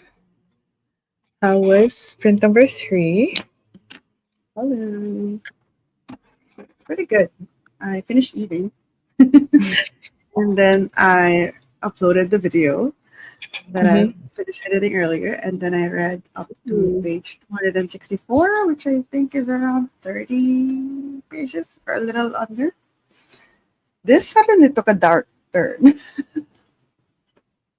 How was sprint number 3? Hello. Pretty good. I finished eating and then I uploaded the video that I Mm-hmm. finished editing earlier, and then I read up to Ooh. page 264, which I think is around 30 pages or a little under. This suddenly took a dark turn.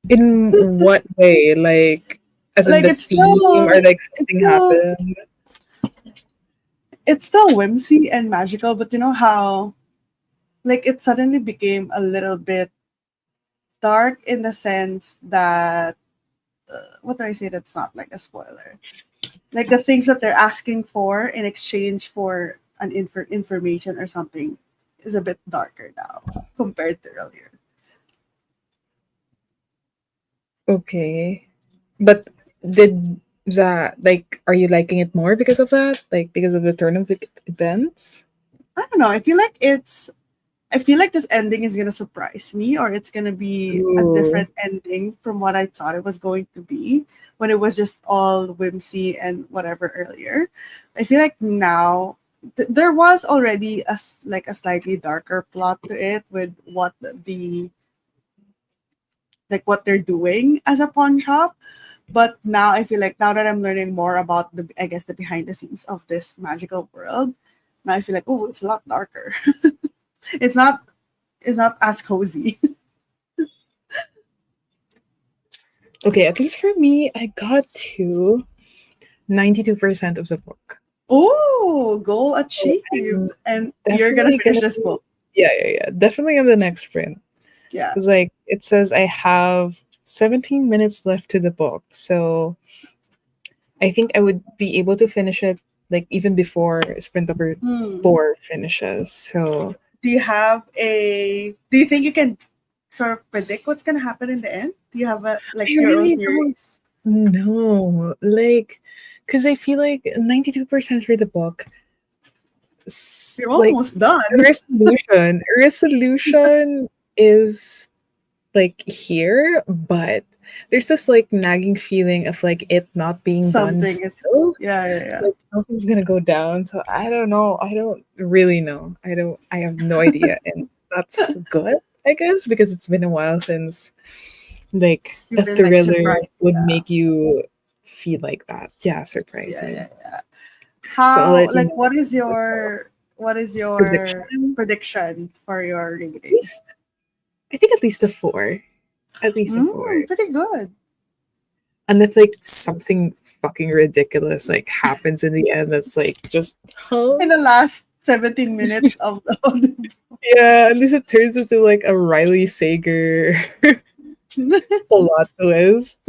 In what way? Like, as in like the theme, or like it's something still happened? it's still whimsy and magical, but you know how like it suddenly became a little bit dark in the sense that what do I say that's not like a spoiler? Like the things that they're asking for in exchange for an information or something is a bit darker now compared to earlier. Okay. But did that, like, are you liking it more because of that? Like, because of the turn of the events? I don't know. I feel like this ending is gonna surprise me, or it's gonna be a Ooh. different ending from what I thought it was going to be when it was just all whimsy and whatever earlier. I feel like now there was already like a slightly darker plot to it with what the like what they're doing as a pawn shop. But now I feel like now that I'm learning more about the I guess the behind the scenes of this magical world, now I feel like oh it's a lot darker. it's not it's not as cozy. Okay, at least for me, I got to 92% of the book. Oh, goal So I'm achieved. And you're gonna definitely finish gonna this be, book. yeah, yeah, yeah. Definitely on the next sprint. Yeah. Because, like, it says I have 17 minutes left to the book. So I think I would be able to finish it, like, even before sprint number Hmm. 4 finishes. So Do you think you can sort of predict what's gonna happen in the end? Do you have a I like your own really don't theories? know. Like, because I feel like 92% for the book, You're like, almost done. resolution is like here, but there's this like nagging feeling of like it not being done Something is still. yeah, yeah, yeah. Like something's gonna go down. So I don't know. I don't really know. I have no idea. And that's good, I guess, because it's been a while since like a You've been like thriller surprised. would Yeah. make you feel like that. Yeah, Yeah, surprising. yeah, yeah. So I'll How let you like know what is your prediction. prediction for your At rating? least I think at least a 4. At least a 4. Pretty good. And that's like something fucking ridiculous like happens in the end that's like just huh? In the last 17 minutes of the Yeah, at least it turns into like a Riley Sager plot twist.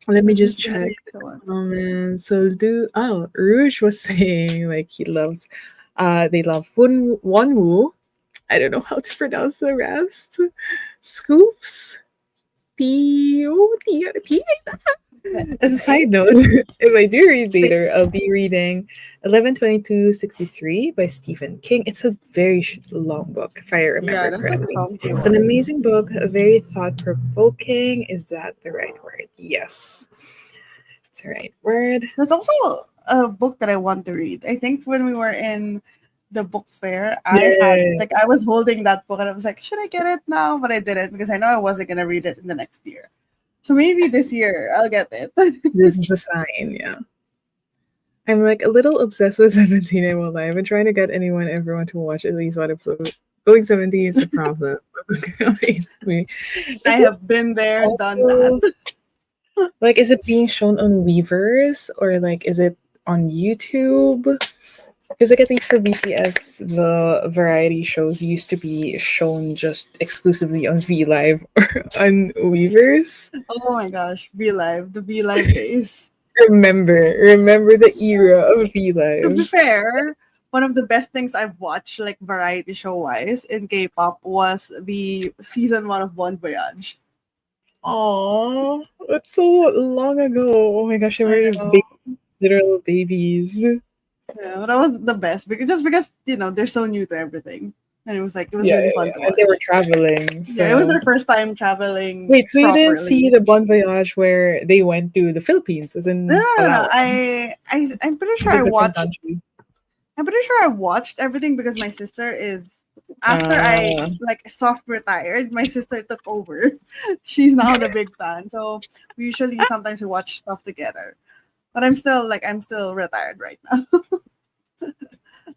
Let me It's just just gonna check be so on. so do Rouge was saying like he loves they love Wonwoo. I don't know how to pronounce the rest. Scoops. P O P. As a side note, if I do read later, I'll be reading 11/22/63 by Stephen King. It's a very long book, if I Yeah, remember that's a correctly. chunky It's an one. amazing book, very thought provoking. Is that the right word? Yes, it's the right word. There's also a book that I want to read. I think when we were in the book fair, Yeah, I was holding that book and I was like, should I get it now? But I didn't because I know I wasn't gonna read it in the next year. So maybe this year I'll get it. this is a sign. Yeah. I'm like a little obsessed with 17, I won't lie. I've been trying to get everyone to watch at least one episode. Going 17 is a problem. Basically. I Is it have been there, done that. also like, is it being shown on Weavers or like is it on YouTube? Because like at least for BTS, the variety shows used to be shown just exclusively on V Live or on Weavers. Oh my gosh, Be Live, the Be Live days. Remember the era of V To be Live. fair, one of the best things I've watched, like variety show wise, in K-pop was the season one of Bon Voyage. Oh, that's so long ago. Oh my gosh, they I were know. literal babies. Yeah, that was the best because just because they're so new to everything. And it was Yeah, really yeah, fun yeah. to And they were watch. traveling. Yeah, it was So their first time traveling wait, so you didn't see properly. the Bon Voyage where they went to the Philippines, as No, in no, no, no. Palawan? I'm pretty sure It's a I different watched. country. I'm pretty sure I watched everything because my sister is. After I Uh, like soft retired, my sister took over. She's now the big fan, so we usually sometimes we watch stuff together. But I'm still retired right now.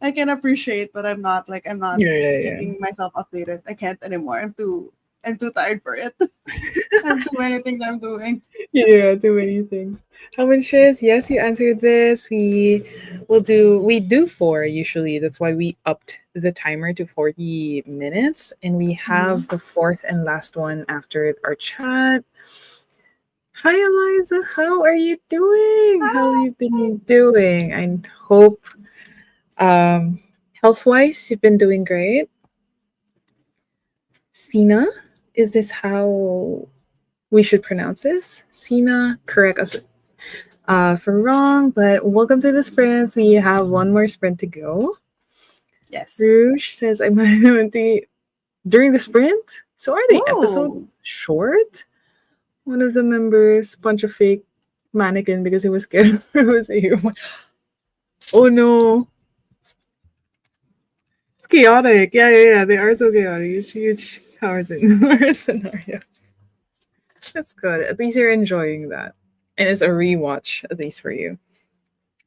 I can appreciate, but I'm not yeah, yeah, yeah. keeping myself updated. I can't anymore. I'm too tired for it. I have too many things I'm doing. Yeah, too many things. How many shares? Yes, you answered this. We do four usually. That's why we upped the timer to 40 minutes. And we Mhm. have the fourth and last one after our chat. Hi Eliza, how are you doing? How have you been doing? I hope health wise you've been doing great. Sina, is this how we should pronounce this? Sina, correct us if we're wrong, but welcome to the sprints. We have one more sprint to go. Yes. Rouge says I might have to during the sprint. So are the Oh, episodes short? One of the members punch a fake mannequin because he was scared it was a human. Oh no. It's chaotic. Yeah, yeah, yeah. They are so chaotic. It's huge cowards in our scenario. That's good. At least you're enjoying that. And it's a rewatch, at least for you.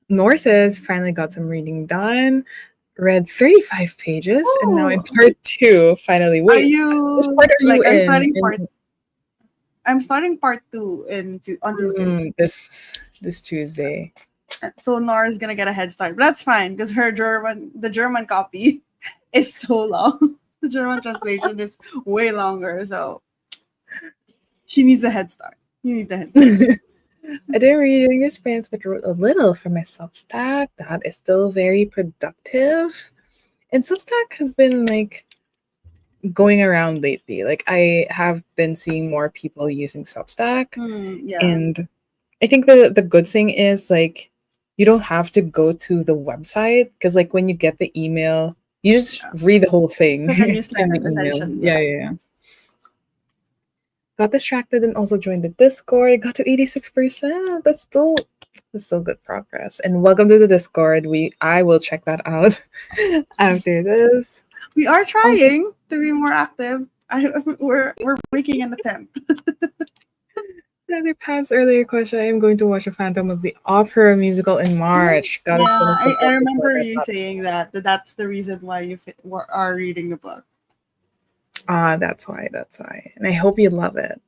Nor says finally got some reading done. Read 35 pages and now in oh. part two, finally. Are Wait, which you part are you like? Are you in? starting part? I'm starting part two on Tuesday. This Tuesday. So Nora's gonna get a head start, but that's fine because the German copy, is so long. The German translation is way longer, so she needs a head start. You need the head start. I didn't read during this spans, but wrote a little for my Substack. That is still very productive. And Substack has been like going around lately. Like I have been seeing more people using Substack, Yeah. and I think the good thing is like you don't have to go to the website because like when you get the email, you just Yeah. read the whole thing It's like a in the newsletter, email. essentially. Yeah, yeah, yeah. Got distracted and also joined the Discord. Got to 86%. That's still good progress. And welcome to the Discord. I will check that out after this. We are Also, trying to be more active. We're making an attempt. to answer Pam's earlier question, I am going to watch a Phantom of the Opera musical in March. Gotta Yeah, finish the I book before remember that. you saying that's the reason why are reading the book. That's why. That's why. And I hope you love it.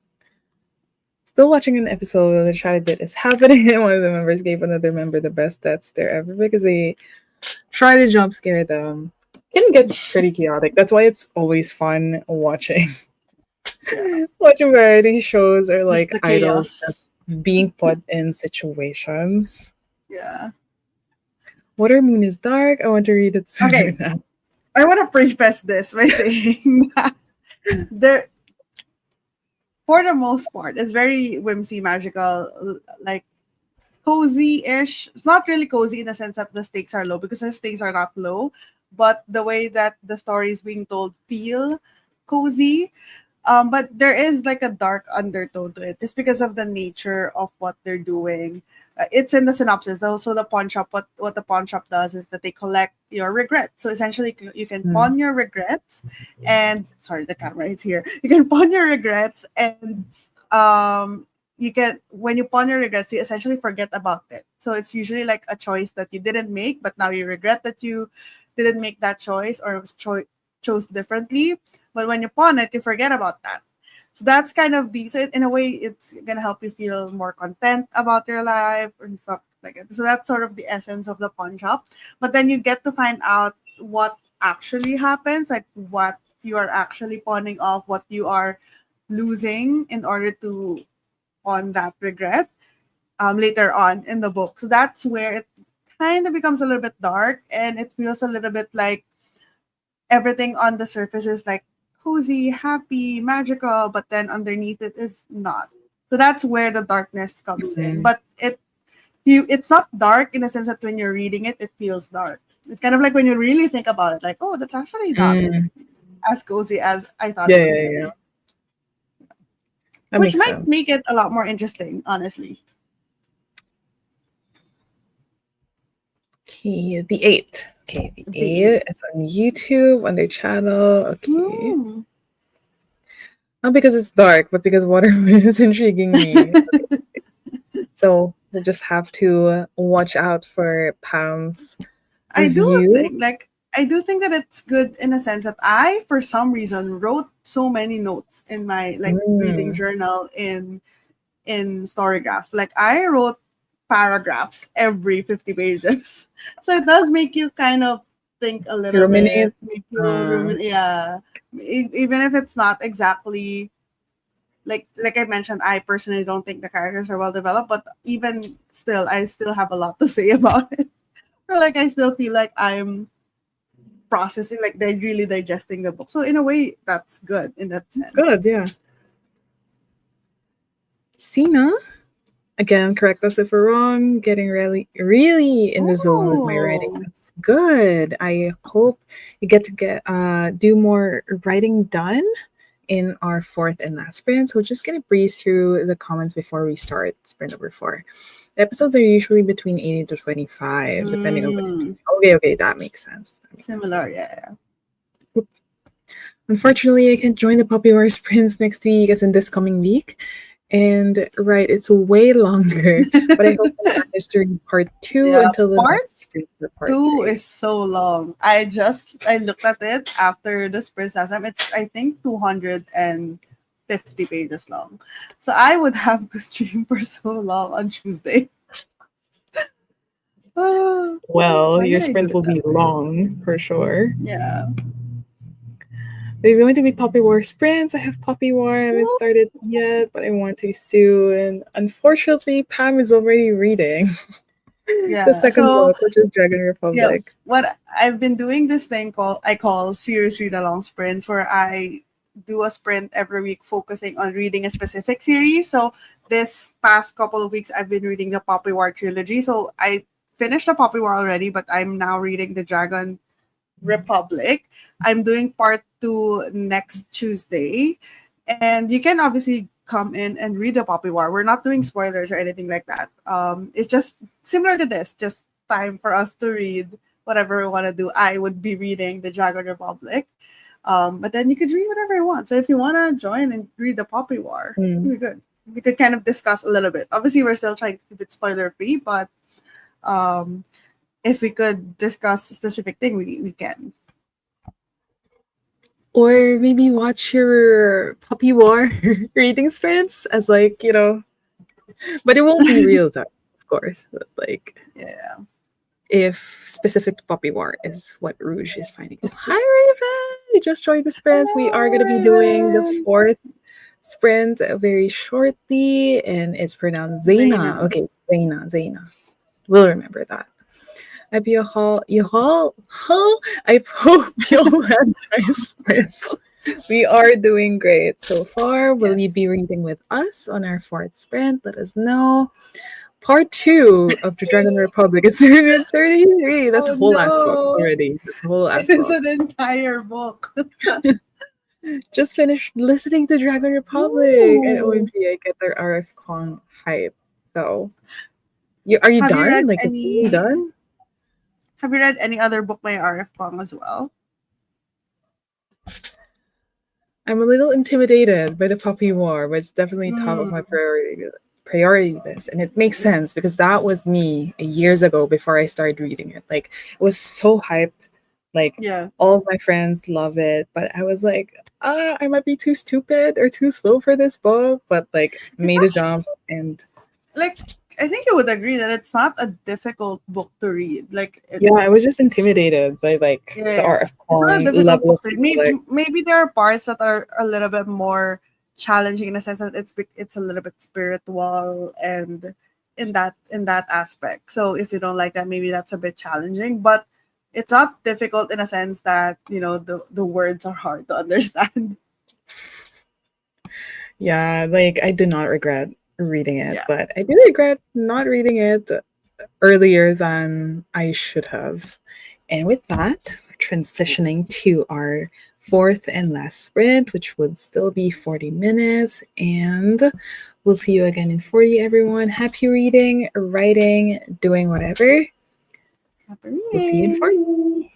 Still watching an episode where the tried bit is happening, and one of the members gave another member the best deaths there ever because they try to jump scare them. It can get pretty chaotic. That's why it's always fun watching Yeah, watching variety shows or just like the idols just chaos. being put in situations. Yeah. Water Moon is dark. I want to read it sooner Okay, now. I want to preface this by saying that there, for the most part, it's very whimsy, magical, like cozy-ish. It's not really cozy in the sense that the stakes are low because the stakes are not low, but the way that the story is being told feel cozy. But there is like a dark undertone to it just because of the nature of what they're doing. It's in the synopsis though. So the pawn shop, what the pawn shop does is that they collect your regrets. So essentially, you can Mm. pawn your regrets, and sorry, the camera is here. You can pawn your regrets, and you can when you pawn your regrets, you essentially forget about it. So it's usually like a choice that you didn't make, but now you regret that you didn't make that choice or chose differently. But when you pawn it, you forget about that. So that's kind of in a way, it's gonna help you feel more content about your life and stuff like that. So that's sort of the essence of the pawn shop. But then you get to find out what actually happens, like what you are actually pawning off, what you are losing in order to pawn that regret later on in the book. So that's where it kind of becomes a little bit dark and it feels a little bit like everything on the surface is like cozy, happy, magical, but then underneath it is not. So that's where the darkness comes in. Mm. But it's not dark in the sense that when you're reading it, it feels dark. It's kind of like when you really think about it, like, oh, that's actually not Mm. as cozy as I thought Yeah, it was yeah, gonna yeah. be. That Which makes might sense. make it a lot more interesting, honestly. Okay, the 8th. Okay, the The 8th. It's on YouTube on their channel. Okay. mm. Not because it's dark, but because watermelon is intriguing me. So we'll just have to watch out for Pam's I do review. think like I do think that it's good in a sense that I, for some reason, wrote so many notes in my like reading Mm, journal in Storygraph. Like I wrote paragraphs every 50 pages. So it does make you kind of think a little ruminate. bit, make you Uh, yeah. Even if it's not exactly like I mentioned, I personally don't think the characters are well developed, but even still, I still have a lot to say about it. Or like I still feel like I'm processing, like they're really digesting the book. So in a way, that's good in that it's sense. good, yeah. Sina, again, correct us if we're wrong. Getting really in the zone with my writing. Oh, That's good. I hope you get to do more writing done in our fourth and last sprint. So we're just gonna breeze through the comments before we start sprint number 4. The episodes are usually between 80 to 25, depending on mm, okay, that makes sense. That makes sense. similar, yeah. Unfortunately, I can't join the Puppy War sprints next week as in this coming week. And right, it's way longer. But I hope I manage to read part 2 Yeah, until the part next sprint for part two 3. is so long. I looked at it after the sprint last time. It's I think 250 pages long. So I would have to stream for so long on Tuesday. Well, Why your did I do sprint it will that be way? long for sure. Yeah. There's going to be Poppy War sprints. I have Poppy War. I haven't started yet, but I want to soon. Unfortunately, Pam is already reading the Yeah. second So book, which is Dragon yeah, Republic. what I've been doing this thing called I call series read along sprints, where I do a sprint every week focusing on reading a specific series. So this past couple of weeks I've been reading the Poppy War trilogy. So I finished the Poppy War already, but I'm now reading the Dragon Republic. I'm doing part 2 next Tuesday. And you can obviously come in and read the Poppy War. We're not doing spoilers or anything like that. It's just similar to this, just time for us to read whatever we want to do. I would be reading the Dragon Republic. But then you could read whatever you want. So if you want to join and read the Poppy War, Mm. we could. We could kind of discuss a little bit. Obviously, we're still trying to keep it spoiler free, but um, if we could discuss a specific thing, we can. Or maybe watch your Puppy War reading sprints as but it won't be real time, of course. But Yeah. if specific to Puppy War is what Rouge is finding. So, hi Raven! You just joined the sprints. We are Hello, going to be doing the Raven. 4th sprint very shortly, and it's pronounced Zaina. Zaina. Okay, Zaina. We'll remember that. I be a hall, you haul, huh? I hope you all had nice sprints. We are doing great so far. Will you Yes. be reading with us on our 4th sprint? Let us know. Part 2 of the Dragon Republic is 33. That's a Oh whole ass book no! already. That's a whole It ass is book. an entire book. Just finished listening to Dragon Republic, and Ooh. OMG, I get their RF Con hype. So, are you Have you done? read Like, completely any? done? Have you read any other book by R.F. Pong as well? I'm a little intimidated by the Puppy War, but it's definitely top of my Mm, priority list, and it makes sense because that was me years ago before I started reading it. Like, it was so hyped. Like, yeah. all of my friends love it, but I was like, I might be too stupid or too slow for this book. But It's made a actually jump, and like I think you would agree that it's not a difficult book to read. Like it, yeah, I was just intimidated by the yeah, art of it's not a Kong difficult level of book to read. intellect. Maybe there are parts that are a little bit more challenging in the sense that it's a little bit spiritual and in that aspect. So if you don't like that, maybe that's a bit challenging. But it's not difficult in a sense that the words are hard to understand. Yeah, I do not regret reading it, Yeah. but I do regret not reading it earlier than I should have. And with that, we're transitioning to our fourth and last sprint, which would still be 40 minutes. And we'll see you again in 40, everyone. Happy reading, writing, doing whatever. We'll see you in 40.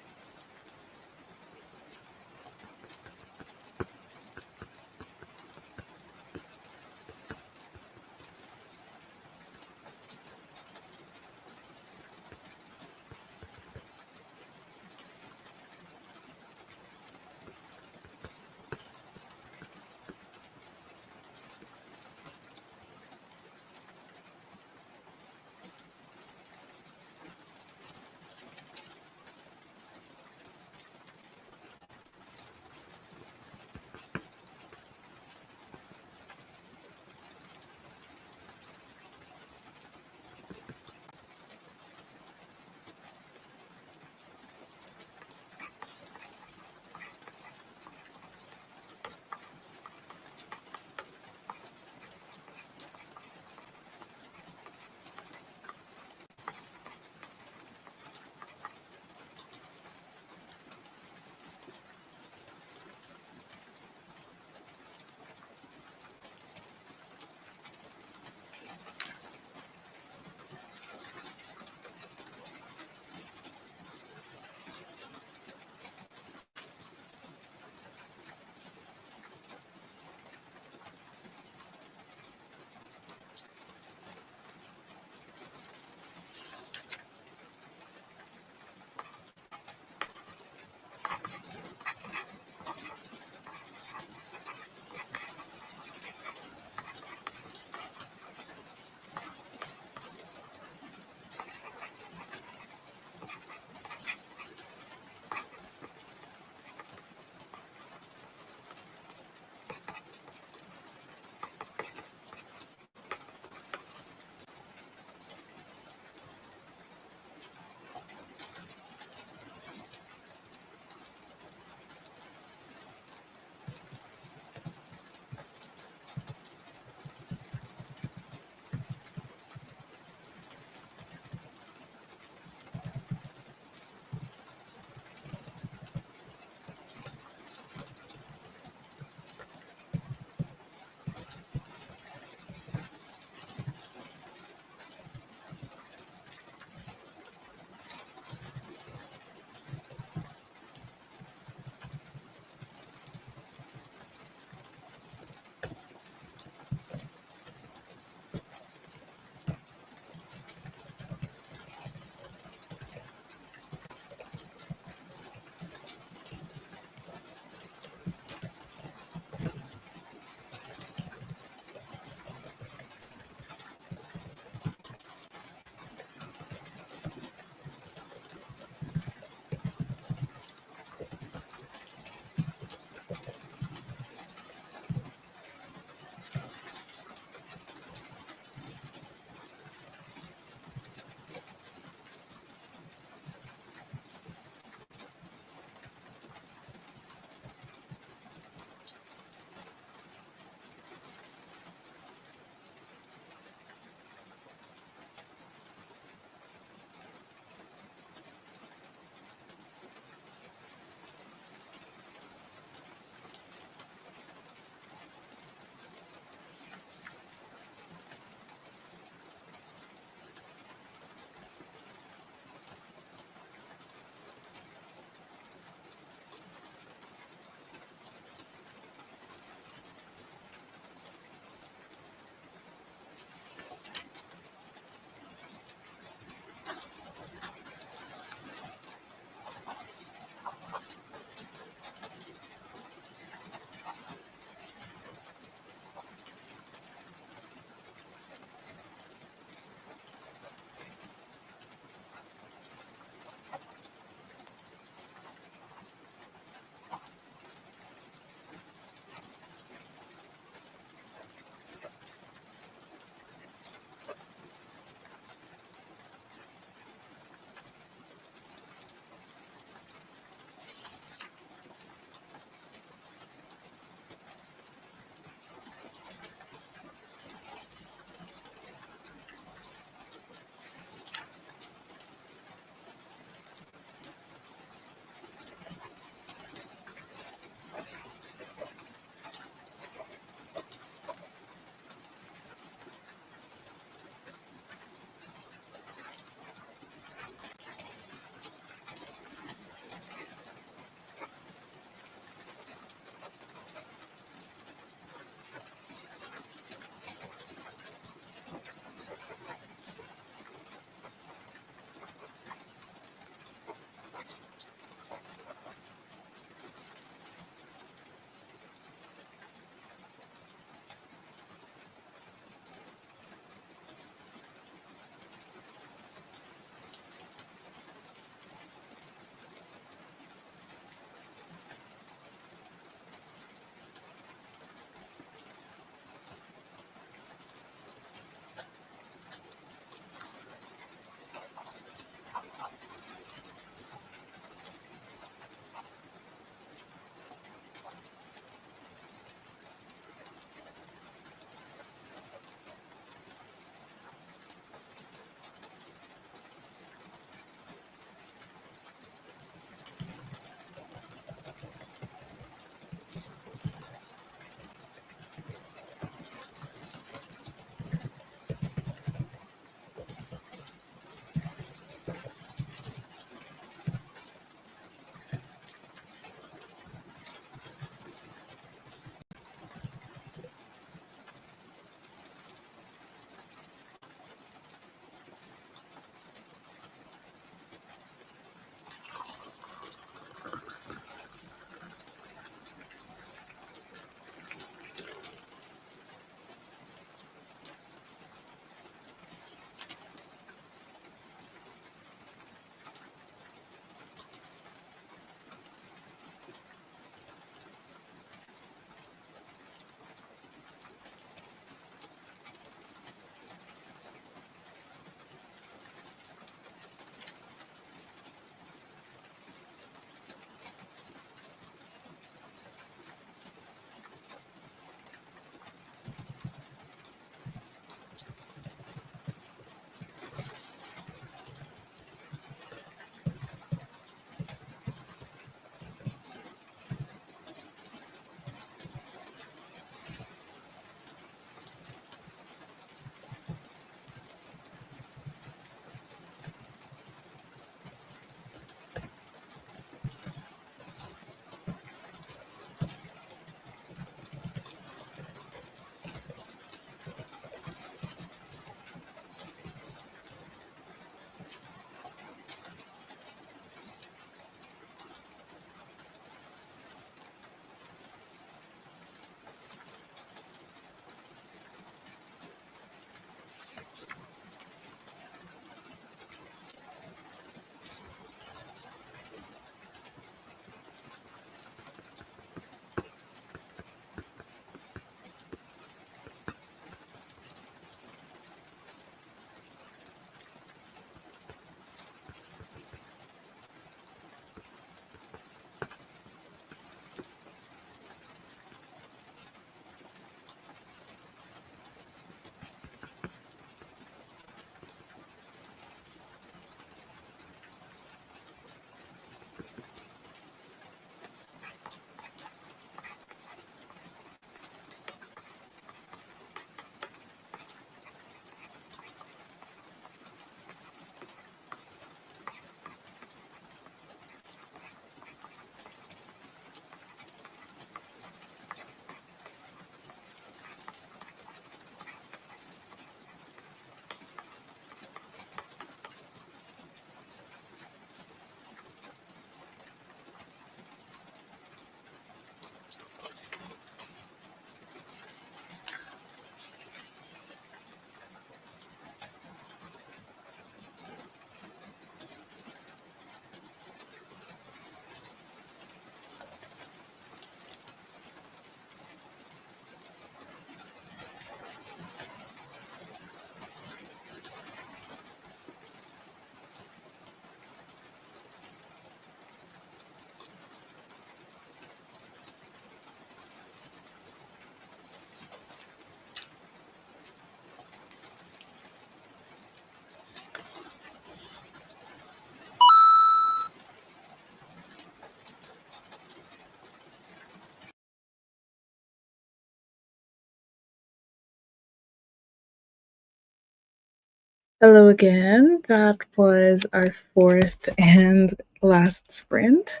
Hello again. That was our fourth and last sprint.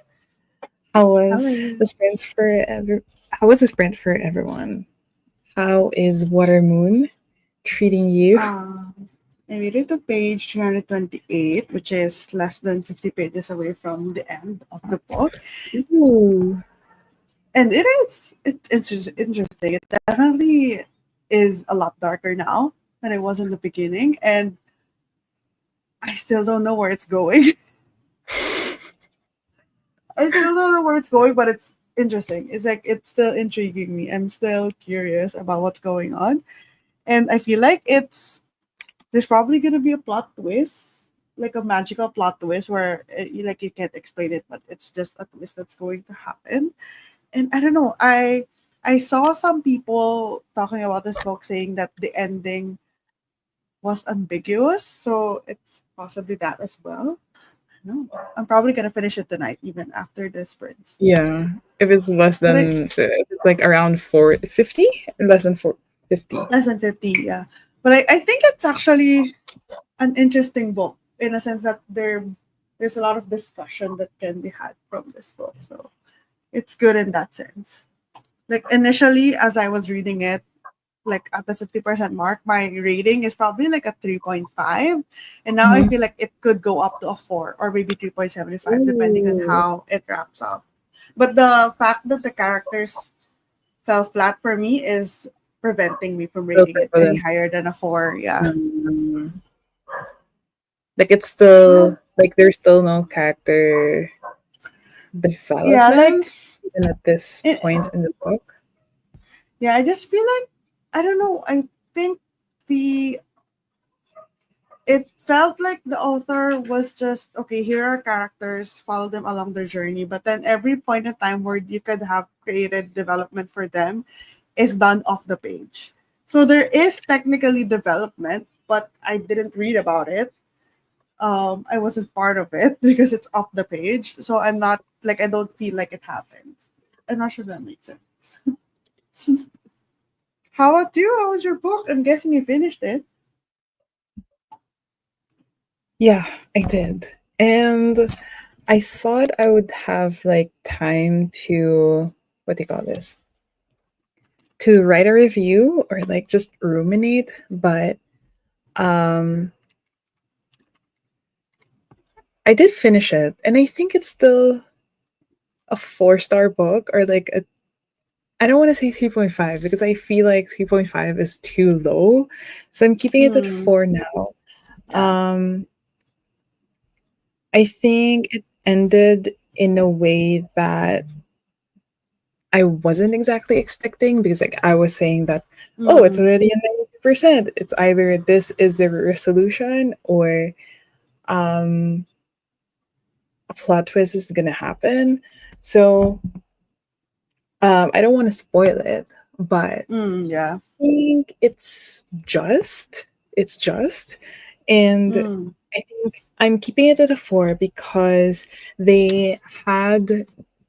How was Hello. the sprints for How was the sprint for everyone? How is Water Moon treating you? I made it to page 328, which is less than 50 pages away from the end of the book. Ooh. And it's just interesting. It definitely is a lot darker now than it was in the beginning. And I still don't know where it's going. I still don't know where it's going, but it's interesting. It's like it's still intriguing me. I'm still curious about what's going on. And I feel like there's probably gonna be a plot twist, like a magical plot twist where you can't explain it, but it's just a twist that's going to happen. And I don't know. I saw some people talking about this book saying that the ending was ambiguous, so it's possibly that as well. No, I'm probably gonna finish it tonight, even after the sprints. Yeah. If it's less But I than, if it's like around 450, less than 450. less than 50, yeah. But I think it's actually an interesting book in a sense that there's a lot of discussion that can be had from this book. So it's good in that sense. Like initially, as I was reading it, like at the 50% mark, my rating is probably like a 3.5. And now I Mhm. feel like it could go up to a 4 or maybe 3.75, depending on Ooh. how it wraps up. But the fact that the characters fell flat for me is preventing me from rating Okay, it for any them. higher than a 4. Yeah. Like it's still like there's still no character Yeah, like development even at this it, point in the book. yeah, I just feel like I don't know. I think the it felt like the author was just okay, here are characters, follow them along their journey, but then every point in time where you could have created development for them is done off the page. So there is technically development, but I didn't read about it. I wasn't part of it because it's off the page. So I'm not like I don't feel like it happened. I'm not sure if that makes sense. How about you? How was your book? I'm guessing you finished it. Yeah, I did. And I thought I would have like time to what do you call this? To write a review or like just ruminate, but um I did finish it and I think it's still a 4-star book or like a I don't want to say 3.5 because I feel like 3.5 is too low. So I'm keeping it at Hmm. 4 now. Yeah. Um I think it ended in a way that I wasn't exactly expecting because like I was saying that oh it's Mm. already a 90%. It's either this is the resolution or um a plot twist is gonna happen. So I don't want to spoil it, but Mm. Yeah. think it's just and Mm. I think I'm keeping it at a 4 because they had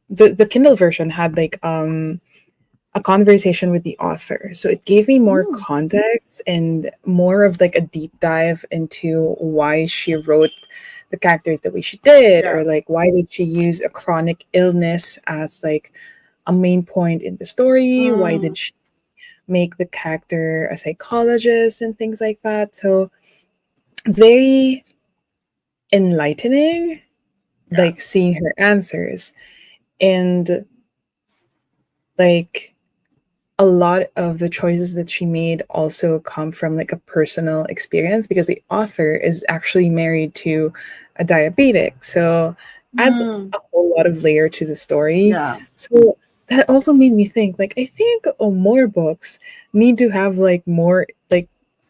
the Kindle version had like a conversation with the author, so it gave me more Mm. context and more of like a deep dive into why she wrote the characters the way she did, Yeah. or like why did she use a chronic illness as like a main point in the story, why Mm. did she make the character a psychologist and things like that. So very enlightening, Yeah. like seeing her answers. And like a lot of the choices that she made also come from like a personal experience because the author is actually married to a diabetic. So adds Mm. a whole lot of layer to the story. Yeah. So that also made me think like I think more books need to have like more like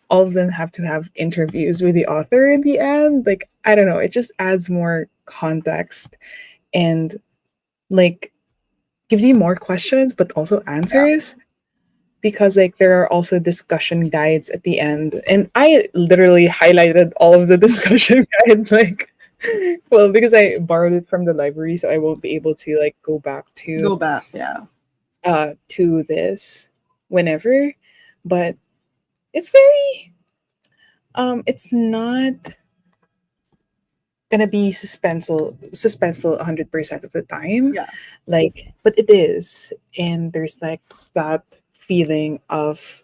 all of them have to have interviews with the author in the end. Like I don't know, it just adds more context and like gives you more questions but also Yeah. answers because like there are also discussion guides at the end and I literally highlighted all of the discussion guide like well because I borrowed it from the library so I won't be able to like go back Go back. Yeah. to this whenever, but it's very It's not gonna be suspenseful 100% of the time, Yeah. like, but it is, and there's like that feeling of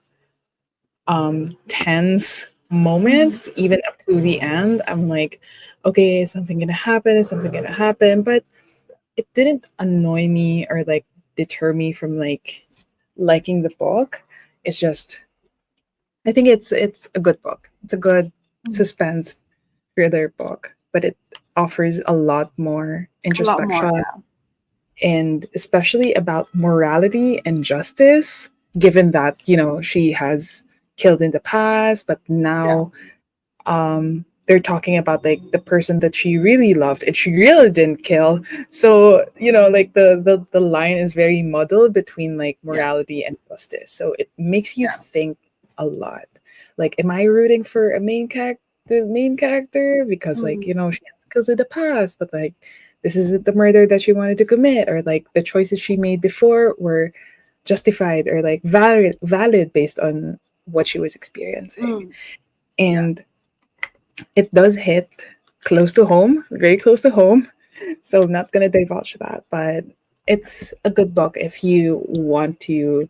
tense Mhm. moments even up to the end. I'm like, okay, is something gonna happen? Is something gonna happen? But it didn't annoy me or like deter me from like liking the book. It's just I think it's a good book. It's a good Mhm. suspense thriller book, but it offers a lot more A lot more. introspection Yeah. and especially about morality and justice, given that, she has killed in the past, but Yeah. now they're talking about like the person that she really loved and she really didn't kill. So like the line is very muddled between like Yeah. morality and justice, so it makes you Yeah. think a lot. Like, am I rooting for the main character because like Mhm. she has kills in the past, but like this isn't the murder that she wanted to commit, or like the choices she made before were justified or like valid based on what she was experiencing. Mm. Yeah. And it does hit close to home, very close to home. So I'm not gonna divulge that, but it's a good book if you want to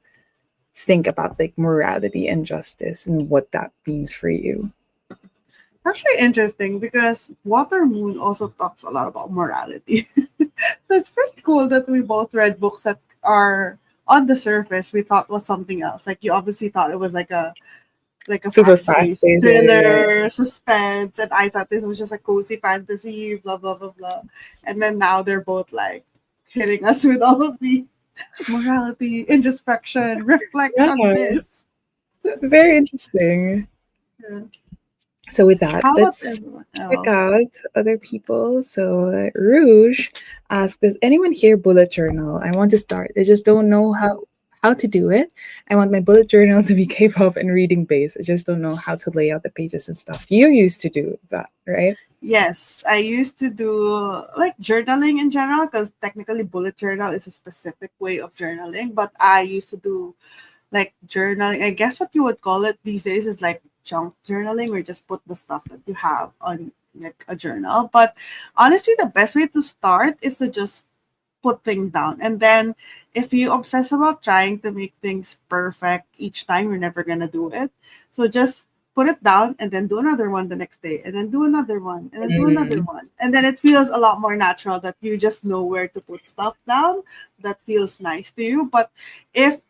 think about like morality and justice and what that means for you. Actually interesting because Water Moon also talks a lot about morality. So it's pretty cool that we both read books that are on the surface we thought was something else. Like you obviously thought it was like a Super fast fast-paced paced, yeah. thriller, suspense, and I thought this was just a cozy fantasy, blah blah blah blah. And then now they're both like hitting us with all of the morality, introspection, reflect Yeah, on this. very interesting. Yeah. So with that, How about let's everyone check else? out other people. So Rouge asked, "Does anyone here bullet journal? I want to start. I just don't know how to do it. I want my bullet journal to be K-pop and reading based. I just don't know how to lay out the pages and stuff. You used to do that, right? Yes, I used to do like journaling in general because technically bullet journal is a specific way of journaling, but I used to do like journaling. I guess what you would call it these days is like junk journaling, where you just put the stuff that you have on like a journal. But honestly, the best way to start is to just put things down. And then if you obsess about trying to make things perfect each time, you're never gonna do it. So just put it down and then do another one the next day and then do another one and then do another Mm, one. And then it feels a lot more natural that you just know where to put stuff down that feels nice to you. But if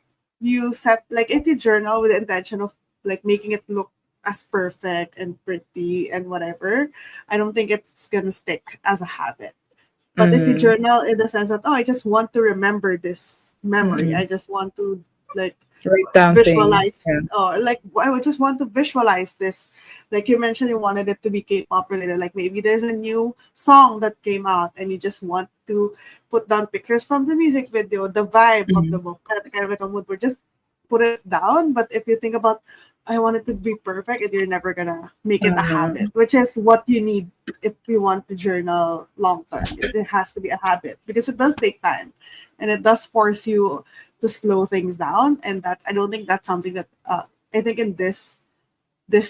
you set like if you journal with the intention of like making it look as perfect and pretty and whatever, I don't think it's gonna stick as a habit. But if you mm, journal in the sense that, oh, I just want to remember this memory, mm. I just want to like Write down things. visualize Yeah. or like I would just want to visualize this. Like you mentioned, you wanted it to be K-pop related. Like maybe there's a new song that came out, and you just want to put down pictures from the music video, the vibe of the Mhm. book, kind of like a mood board. Just put it down. But if you think about, I want it to be perfect, and you're never gonna make it a habit, Uh-huh. which is what you need if you want to journal long term. It has to be a habit because it does take time, and it does force you to slow things down, and that I don't think that's something that I think in this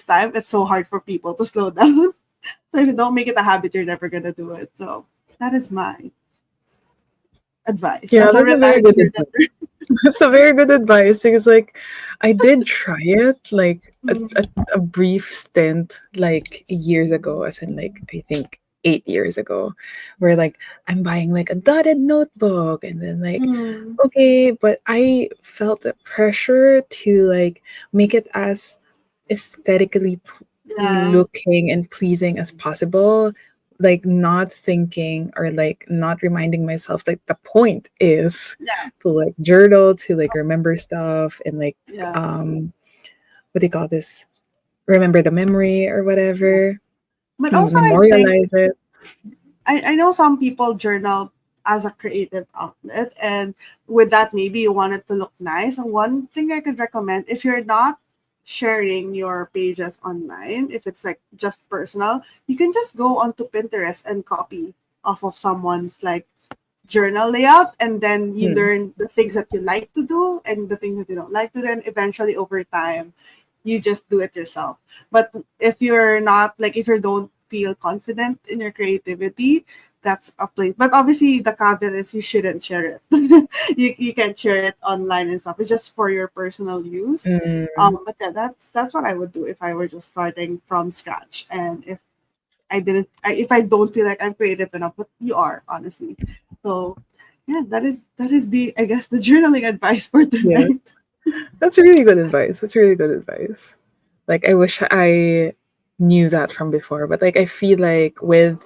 time it's so hard for people to slow down. So if you don't make it a habit, you're never gonna do it. So that is my advice Yeah, as a that's a very retired good advice. journaler. That's a very good advice because like I did try it like Mm, a brief stint like years ago, as in like I think 8 years ago, where like I'm buying like a dotted notebook and then like mm, okay, but I felt a pressure to like make it as aesthetically yeah, looking and pleasing as possible, like not thinking or like not reminding myself like the point is yeah, to like journal, to like remember stuff and like yeah, um what do you call this, remember the memory or yeah. whatever, But also, I think memorialize it. I know some people journal as a creative outlet, and with that, maybe you want it to look nice. And one thing I could recommend, if you're not sharing your pages online, if it's like just personal, you can just go onto Pinterest and copy off of someone's like journal layout, and then you Hmm. learn the things that you like to do and the things that you don't like to do, and eventually over time you just do it yourself. But if you're not like, if you don't feel confident in your creativity, that's a place. But obviously, the caveat is you shouldn't share it. You can't share it online and stuff. It's just for your personal use. Mm, But yeah, that's what I would do if I were just starting from scratch. And if I don't feel like I'm creative enough, but you are, honestly. So yeah, that is the, I guess, the journaling advice for yeah, tonight. that's really good advice. That's really good advice. Like I wish I knew that from before, but like I feel like with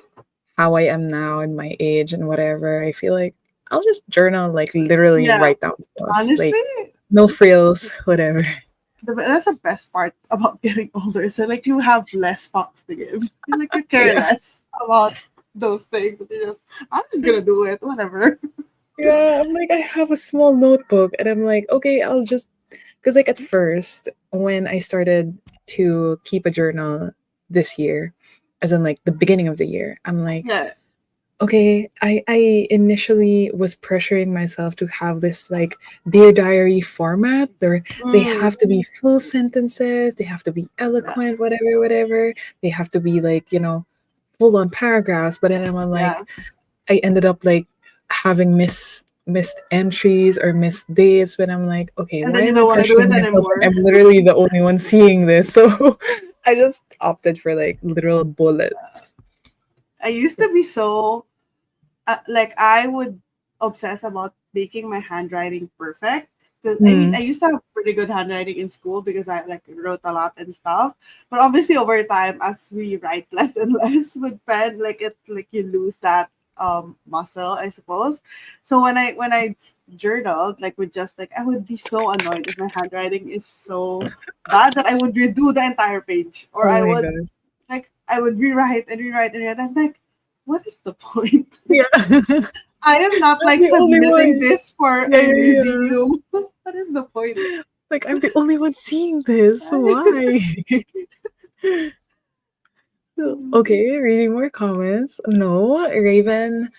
how I am now and my age and whatever, I feel like I'll just journal, like literally Yeah, write down stuff, honestly, like no frills, whatever. that's the best part about getting older. So like you have less fucks to give. You like you care Yeah, less about those things. I'm just gonna do it, whatever. yeah. I'm like I have a small notebook, and I'm like, okay, I'll just because like at first when I started to keep a journal this year, as in like the beginning of the year, I'm like, Yeah. okay, I initially was pressuring myself to have this like dear diary format. They Mm, have to be full sentences, they have to be yeah. eloquent, whatever, whatever. They have to be like, full on paragraphs. But then I'm Yeah. like I ended up like having missed entries or missed dates when I'm like, okay, And why then you am I don't want to do pressuring it myself when anymore. I'm literally the only one seeing this? So I just opted for like literal bullets. I used to be so like I would obsess about making my handwriting perfect. Because I mean, Hmm. I used to have pretty good handwriting in school because I like wrote a lot and stuff. But obviously, over time, as we write less and less with pen, like you lose that muscle, I suppose. So when I journaled, like with just like I would be so annoyed if my handwriting is so bad that I would redo the entire page, or Oh I my would god. like I would rewrite and rewrite and rewrite. I'm like, what is the point? Yeah. I'm I am not like the only submitting one. this for Yeah, a yeah, yeah. museum. What is the point? Like I'm the only one seeing this. Why? So, okay, reading more comments. No, Raven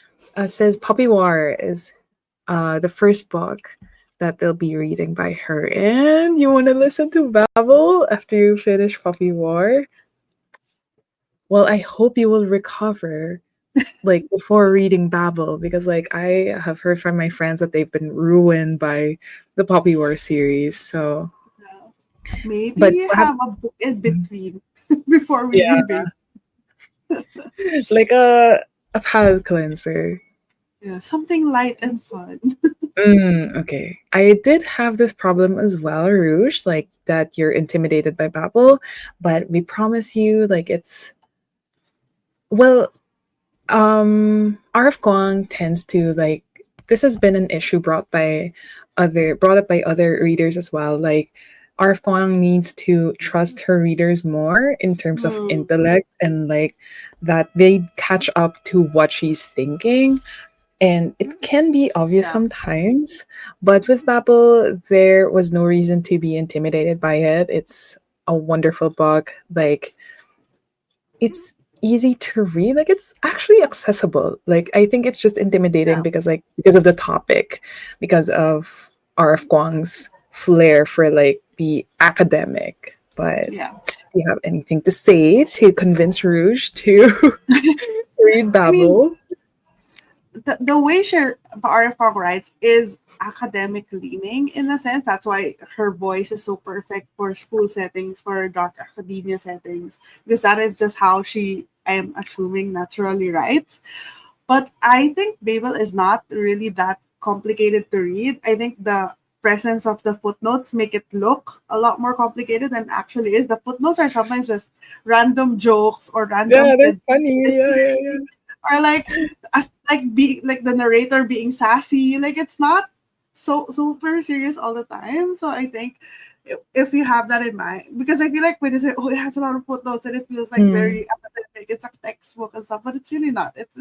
says Poppy War is the first book that they'll be reading by her. And you want to listen to Babel after you finish Poppy War? Well, I hope you will recover like before reading Babel because like I have heard from my friends that they've been ruined by the Poppy War series. So, Yeah. Maybe but have a book in between before yeah, reading Babe. like a palate cleanser. Yeah, something light and fun. Okay. I did have this problem as well, Rouge, like that you're intimidated by Babel, but we promise you, like it's well, RF Kwang tends to like this has been an issue brought up by other readers as well. Like RF Kwang needs to trust her readers more in terms of Mm, intellect and like that they catch up to what she's thinking. And it can be obvious yeah. sometimes, but with Babel, there was no reason to be intimidated by it. It's a wonderful book. Like it's easy to read. Like it's actually accessible. Like I think it's just intimidating Yeah. because of the topic, because of RF Kwang's flair for like the academic. But Yeah. do you have anything to say to convince Rouge to read I mean, Babel? the way Arafang writes is academic leaning in a sense. That's why her voice is so perfect for school settings, for dark academia settings, because that is just how she, I am assuming, naturally writes. But I think Babel is not really that complicated to read. I think the presence of the footnotes make it look a lot more complicated than it actually is. The footnotes are sometimes just random jokes or random Yeah, they're funny. Yeah, yeah, history, or like as like be like the narrator being sassy. Like it's not so super serious all the time. So I think if you have that in mind, because I feel like when you say, "Oh, it has a lot of footnotes," and it feels like yeah. very academic, it's a textbook and stuff, but it's really not. It's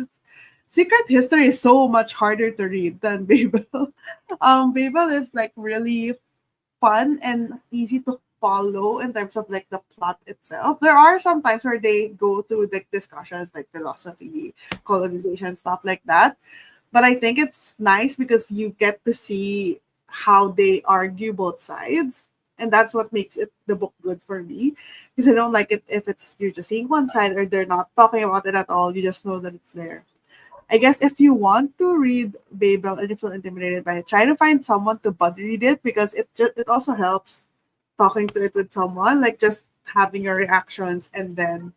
Secret History is so much harder to read than Babel. Babel is like really fun and easy to follow in terms of like the plot itself. There are some times where they go through like discussions like philosophy, colonization, stuff like that. But I think it's nice because you get to see how they argue both sides. And that's what makes it the book good for me. Because I don't like it if it's you're just seeing one side or they're not talking about it at all. You just know that it's there. I guess if you want to read Babel and you feel intimidated by it, try to find someone to buddy read it because it also helps talking to it with someone, like just having your reactions and then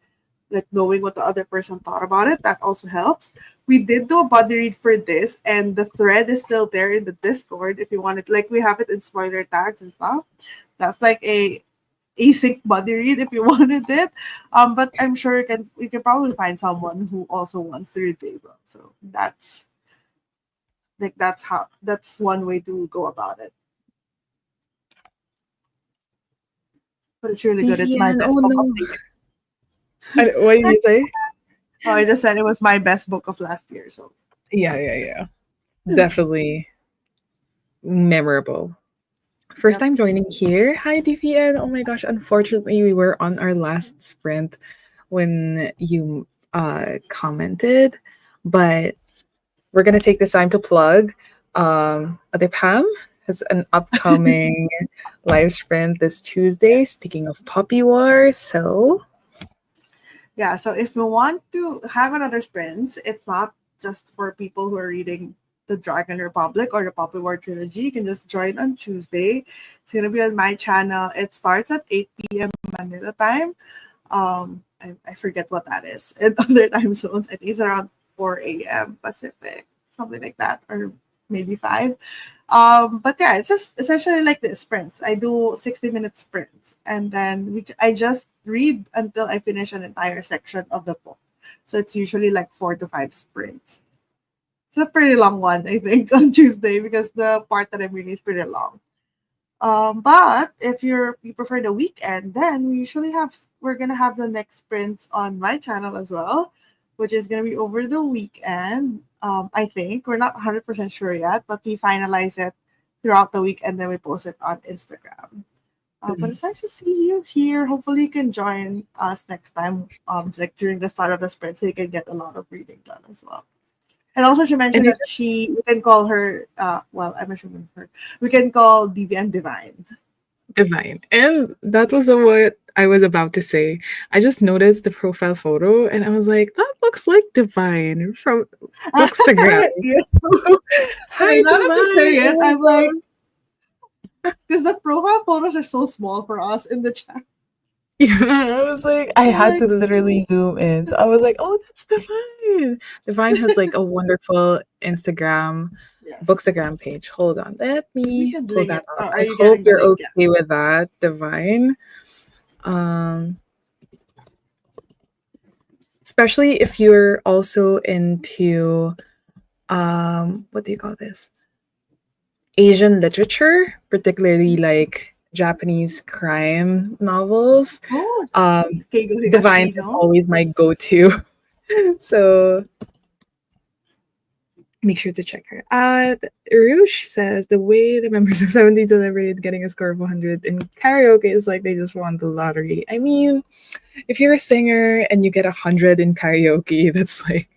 like knowing what the other person thought about it. That also helps. We did do a buddy read for this, and the thread is still there in the Discord if you want it. Like we have it in spoiler tags and stuff. That's like a async buddy read if you wanted it. But I'm sure you can probably find someone who also wants to read Babel. So that's one way to go about it. But it's really good. It's my Vivian, best oh book of no. the year. What did you say? Oh, I just said it was my best book of last year. So Yeah. Definitely memorable. First yep. time joining here. Hi, DVN. Oh my gosh. Unfortunately, we were on our last sprint when you commented, but we're going to take this time to plug. Other Pam has an upcoming live sprint this Tuesday. Yes. Speaking of Puppy War, so Yeah, so if you want to have another sprint, it's not just for people who are reading the Dragon Republic or the Puppy War trilogy. You can just join on Tuesday. It's gonna be on my channel. It starts at 8 p.m. Manila time. I forget what that is. In other time zones, I think it's around 4 a.m. Pacific, something like that, or maybe 5. But yeah, it's just essentially like the sprints. I do 60-minute sprints, and then I just read until I finish an entire section of the book. So it's usually like 4 to 5 sprints. It's a pretty long one, I think, on Tuesday because the part that I'm reading is pretty long. But if you prefer the weekend, then we're gonna have the next sprints on my channel as well, which is gonna be over the weekend. I think we're not 100% sure yet, but we finalize it throughout the week and then we post it on Instagram. But it's nice to see you here. Hopefully, you can join us next time, like during the start of the sprint, so you can get a lot of reading done as well. And also, she mentioned that we can call her. Well, I mentioned her. We can call Deviant Divine. Divine. And that was what I was about to say. I just noticed the profile photo and I was like, that looks like Divine from Bookstagram. Yeah. Hi, Now that you say Divine. it, I'm like, because the profile photos are so small for us in the chat. Yeah, I was like, I had to literally zoom in. So I was like, oh, that's Divine. Divine has like a wonderful Instagram, Yes. Bookstagram page. Hold on, let me can pull link that it. up. Are I you hope getting the you're link? okay with that, Divine. Especially if you're also into what do you call this? Asian literature, particularly like Japanese crime novels. Oh, Divine is always my go-to. So make sure to check her out. Roosh says the way the members of 70 celebrated getting a score of 100 in karaoke is like they just won the lottery. I mean, if you're a singer and you get 100 in karaoke, that's like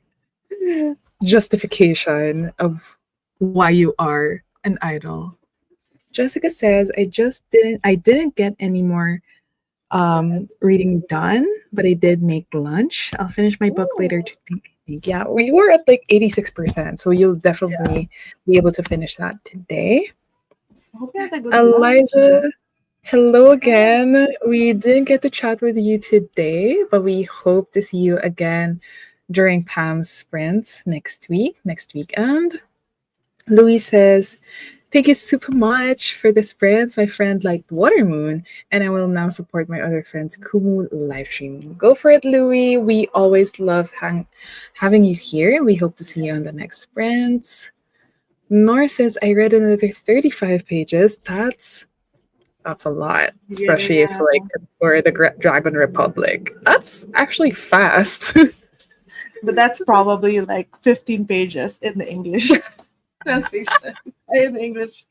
justification of why you are an idol. Jessica says, I didn't get any more reading done, but I did make lunch. I'll finish my book later today. Yeah, we were at like 86%, so you'll definitely be able to finish that today. I hope you had a good Eliza, lunch. hello again. We didn't get to chat with you today, but we hope to see you again during Pam's sprints next weekend. Louis says, thank you super much for the sprints. My friend liked Watermoon, and I will now support my other friend's Kumu live stream. Go for it, Louis. We always love having you here, and we hope to see you on the next sprints. Nor says, I read another 35 pages. That's a lot, especially if like for the Dragon Republic. That's actually fast. But that's probably like 15 pages in the English translation, in the English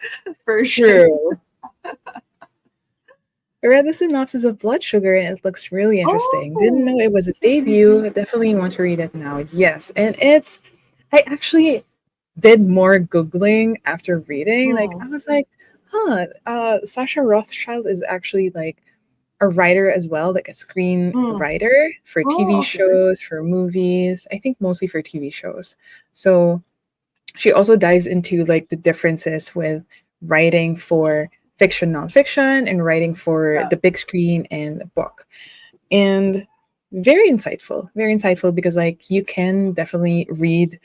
version. True. I read the synopsis of Blood Sugar and it looks really interesting. Didn't know it was a debut. I definitely want to read it now. Yes, and I actually did more Googling after reading. Like, I was like, Sasha Rothschild is actually like a writer as well, like a Mm. screenwriter for Oh, TV okay. shows, for movies. I think mostly for TV shows. So she also dives into like the differences with writing for fiction, nonfiction, and writing for Yeah. the big screen and the book. And very insightful because like you can definitely read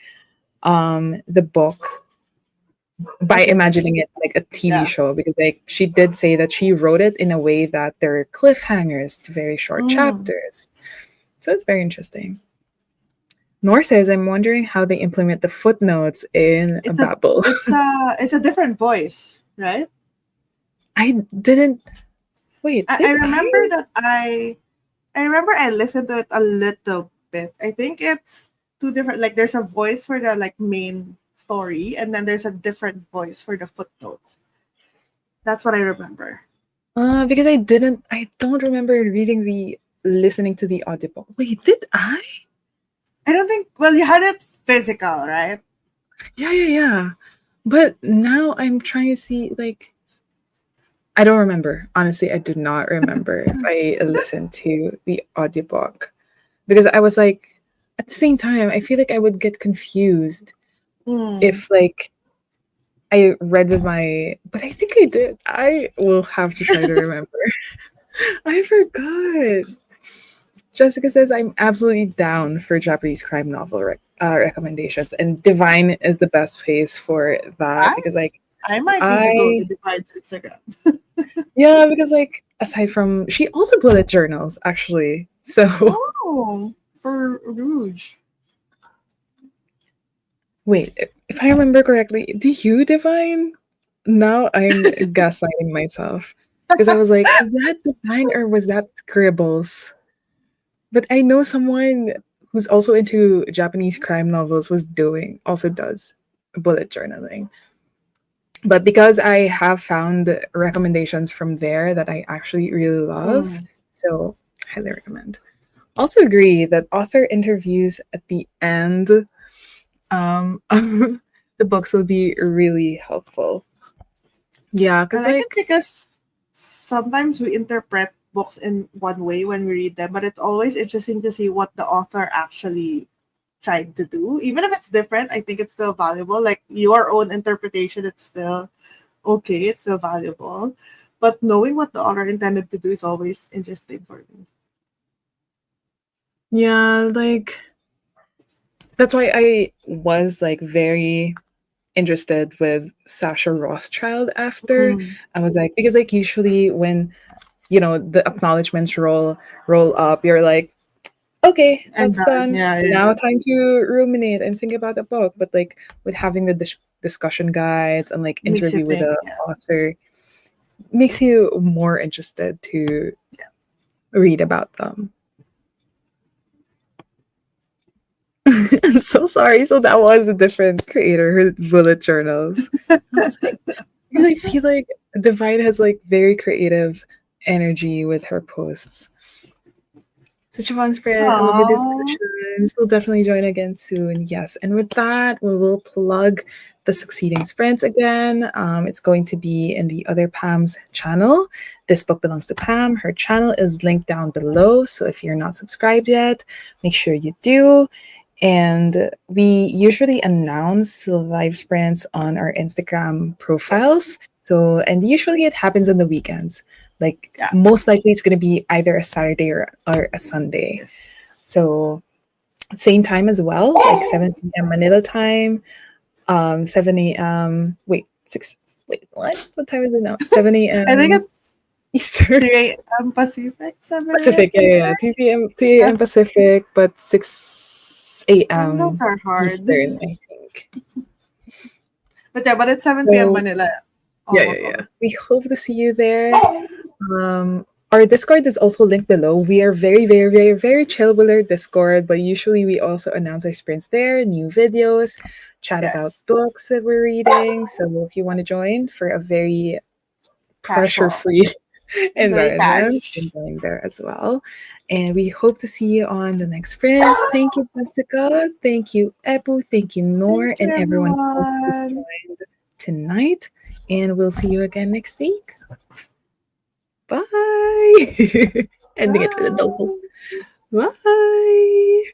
the book by As it is. imagining it like a TV Yeah. show, because like she did say that she wrote it in a way that there are cliffhangers to very short Mm. chapters. So it's very interesting. Nor says, I'm wondering how they implement the footnotes in It's a Babel. it's a different voice, right? I didn't wait, I did remember I? that I remember I listened to it a little bit. I think it's two different, like there's a voice for the like main story and then there's a different voice for the footnotes. That's what I remember. Because I don't remember listening to the audiobook. Wait, did I? I don't think, well, you had it physical, right? Yeah. But now I'm trying to see, like, I don't remember. Honestly, I do not remember if I listened to the audiobook. Because I was like, at the same time, I feel like I would get confused Hmm. if like I read with my, but I think I did. I will have to try to remember. I forgot. Jessica says I'm absolutely down for Japanese crime novel recommendations, and Divine is the best place for that I because like I might need to go to I Divide's Instagram. yeah, because like aside from, she also bullet journals actually. So Oh, for Rouge. wait, if I remember correctly, do you Divine? Now I'm gaslighting myself because I was like, is that Divine or was that Scribbles? But I know someone who's also into Japanese crime novels also does bullet journaling. But because I have found recommendations from there that I actually really love, Mm. so highly recommend. Also agree that author interviews at the end of the books will be really helpful. Yeah, I because like it like because sometimes we interpret books in one way when we read them, but it's always interesting to see what the author actually tried to do. Even if it's different, I think it's still valuable. Like your own interpretation, it's still okay, it's still valuable. But knowing what the author intended to do is always interesting for me. yeah, like that's why I was like very interested with Sasha Rothschild after. Mm. I was like, because like usually when the acknowledgments roll up, you're like, okay, And that's done. done. Yeah, yeah. Now time to ruminate and think about the book. But like with having the discussion guides and like Makes you interview with think. the Yeah. author makes you more interested to read about them. I'm so sorry. So that was a different creator, her bullet journals. I was like, because I feel like Divine has like very creative energy with her posts. Such a fun spread. I love the Aww. discussions. We'll definitely join again soon. Yes. And with that, we will plug the succeeding sprints again. It's going to be in the other Pam's channel. This book belongs to Pam. Her channel is linked down below. So if you're not subscribed yet, make sure you do. And we usually announce the live sprints on our Instagram Yes. profiles. So, and usually it happens on the weekends. Like, Yeah. most likely it's going to be either a Saturday or a Sunday. Yes. So, same time as well, like 7 p.m. Manila time, 7 a.m. Wait, 6. Wait, what time is it now? 7 I think a.m. it's Eastern. 3 a.m. Pacific, 7 a.m. Pacific, yeah. Eastern. 3 p.m. Pacific, but 6 Time zones a.m. are hard. Eastern, I think. But yeah, but it's 7 p.m. So Manila yeah. almost all the We hope to see you there. Our Discord is also linked below. We are very, very, very, very chill with our Discord, but usually we also announce our sprints there, new videos, chat about Yes. books that we're reading. So if you want to join for a very Casual. pressure-free Very environment, cash. you can join there as well. And we hope to see you on the next sprints. Thank you, Jessica. Thank you, Epu. Thank you, Nor, Thank you, and everyone else who everyone. joined tonight. And we'll see you again next week. Bye. Ending it with a double. Bye.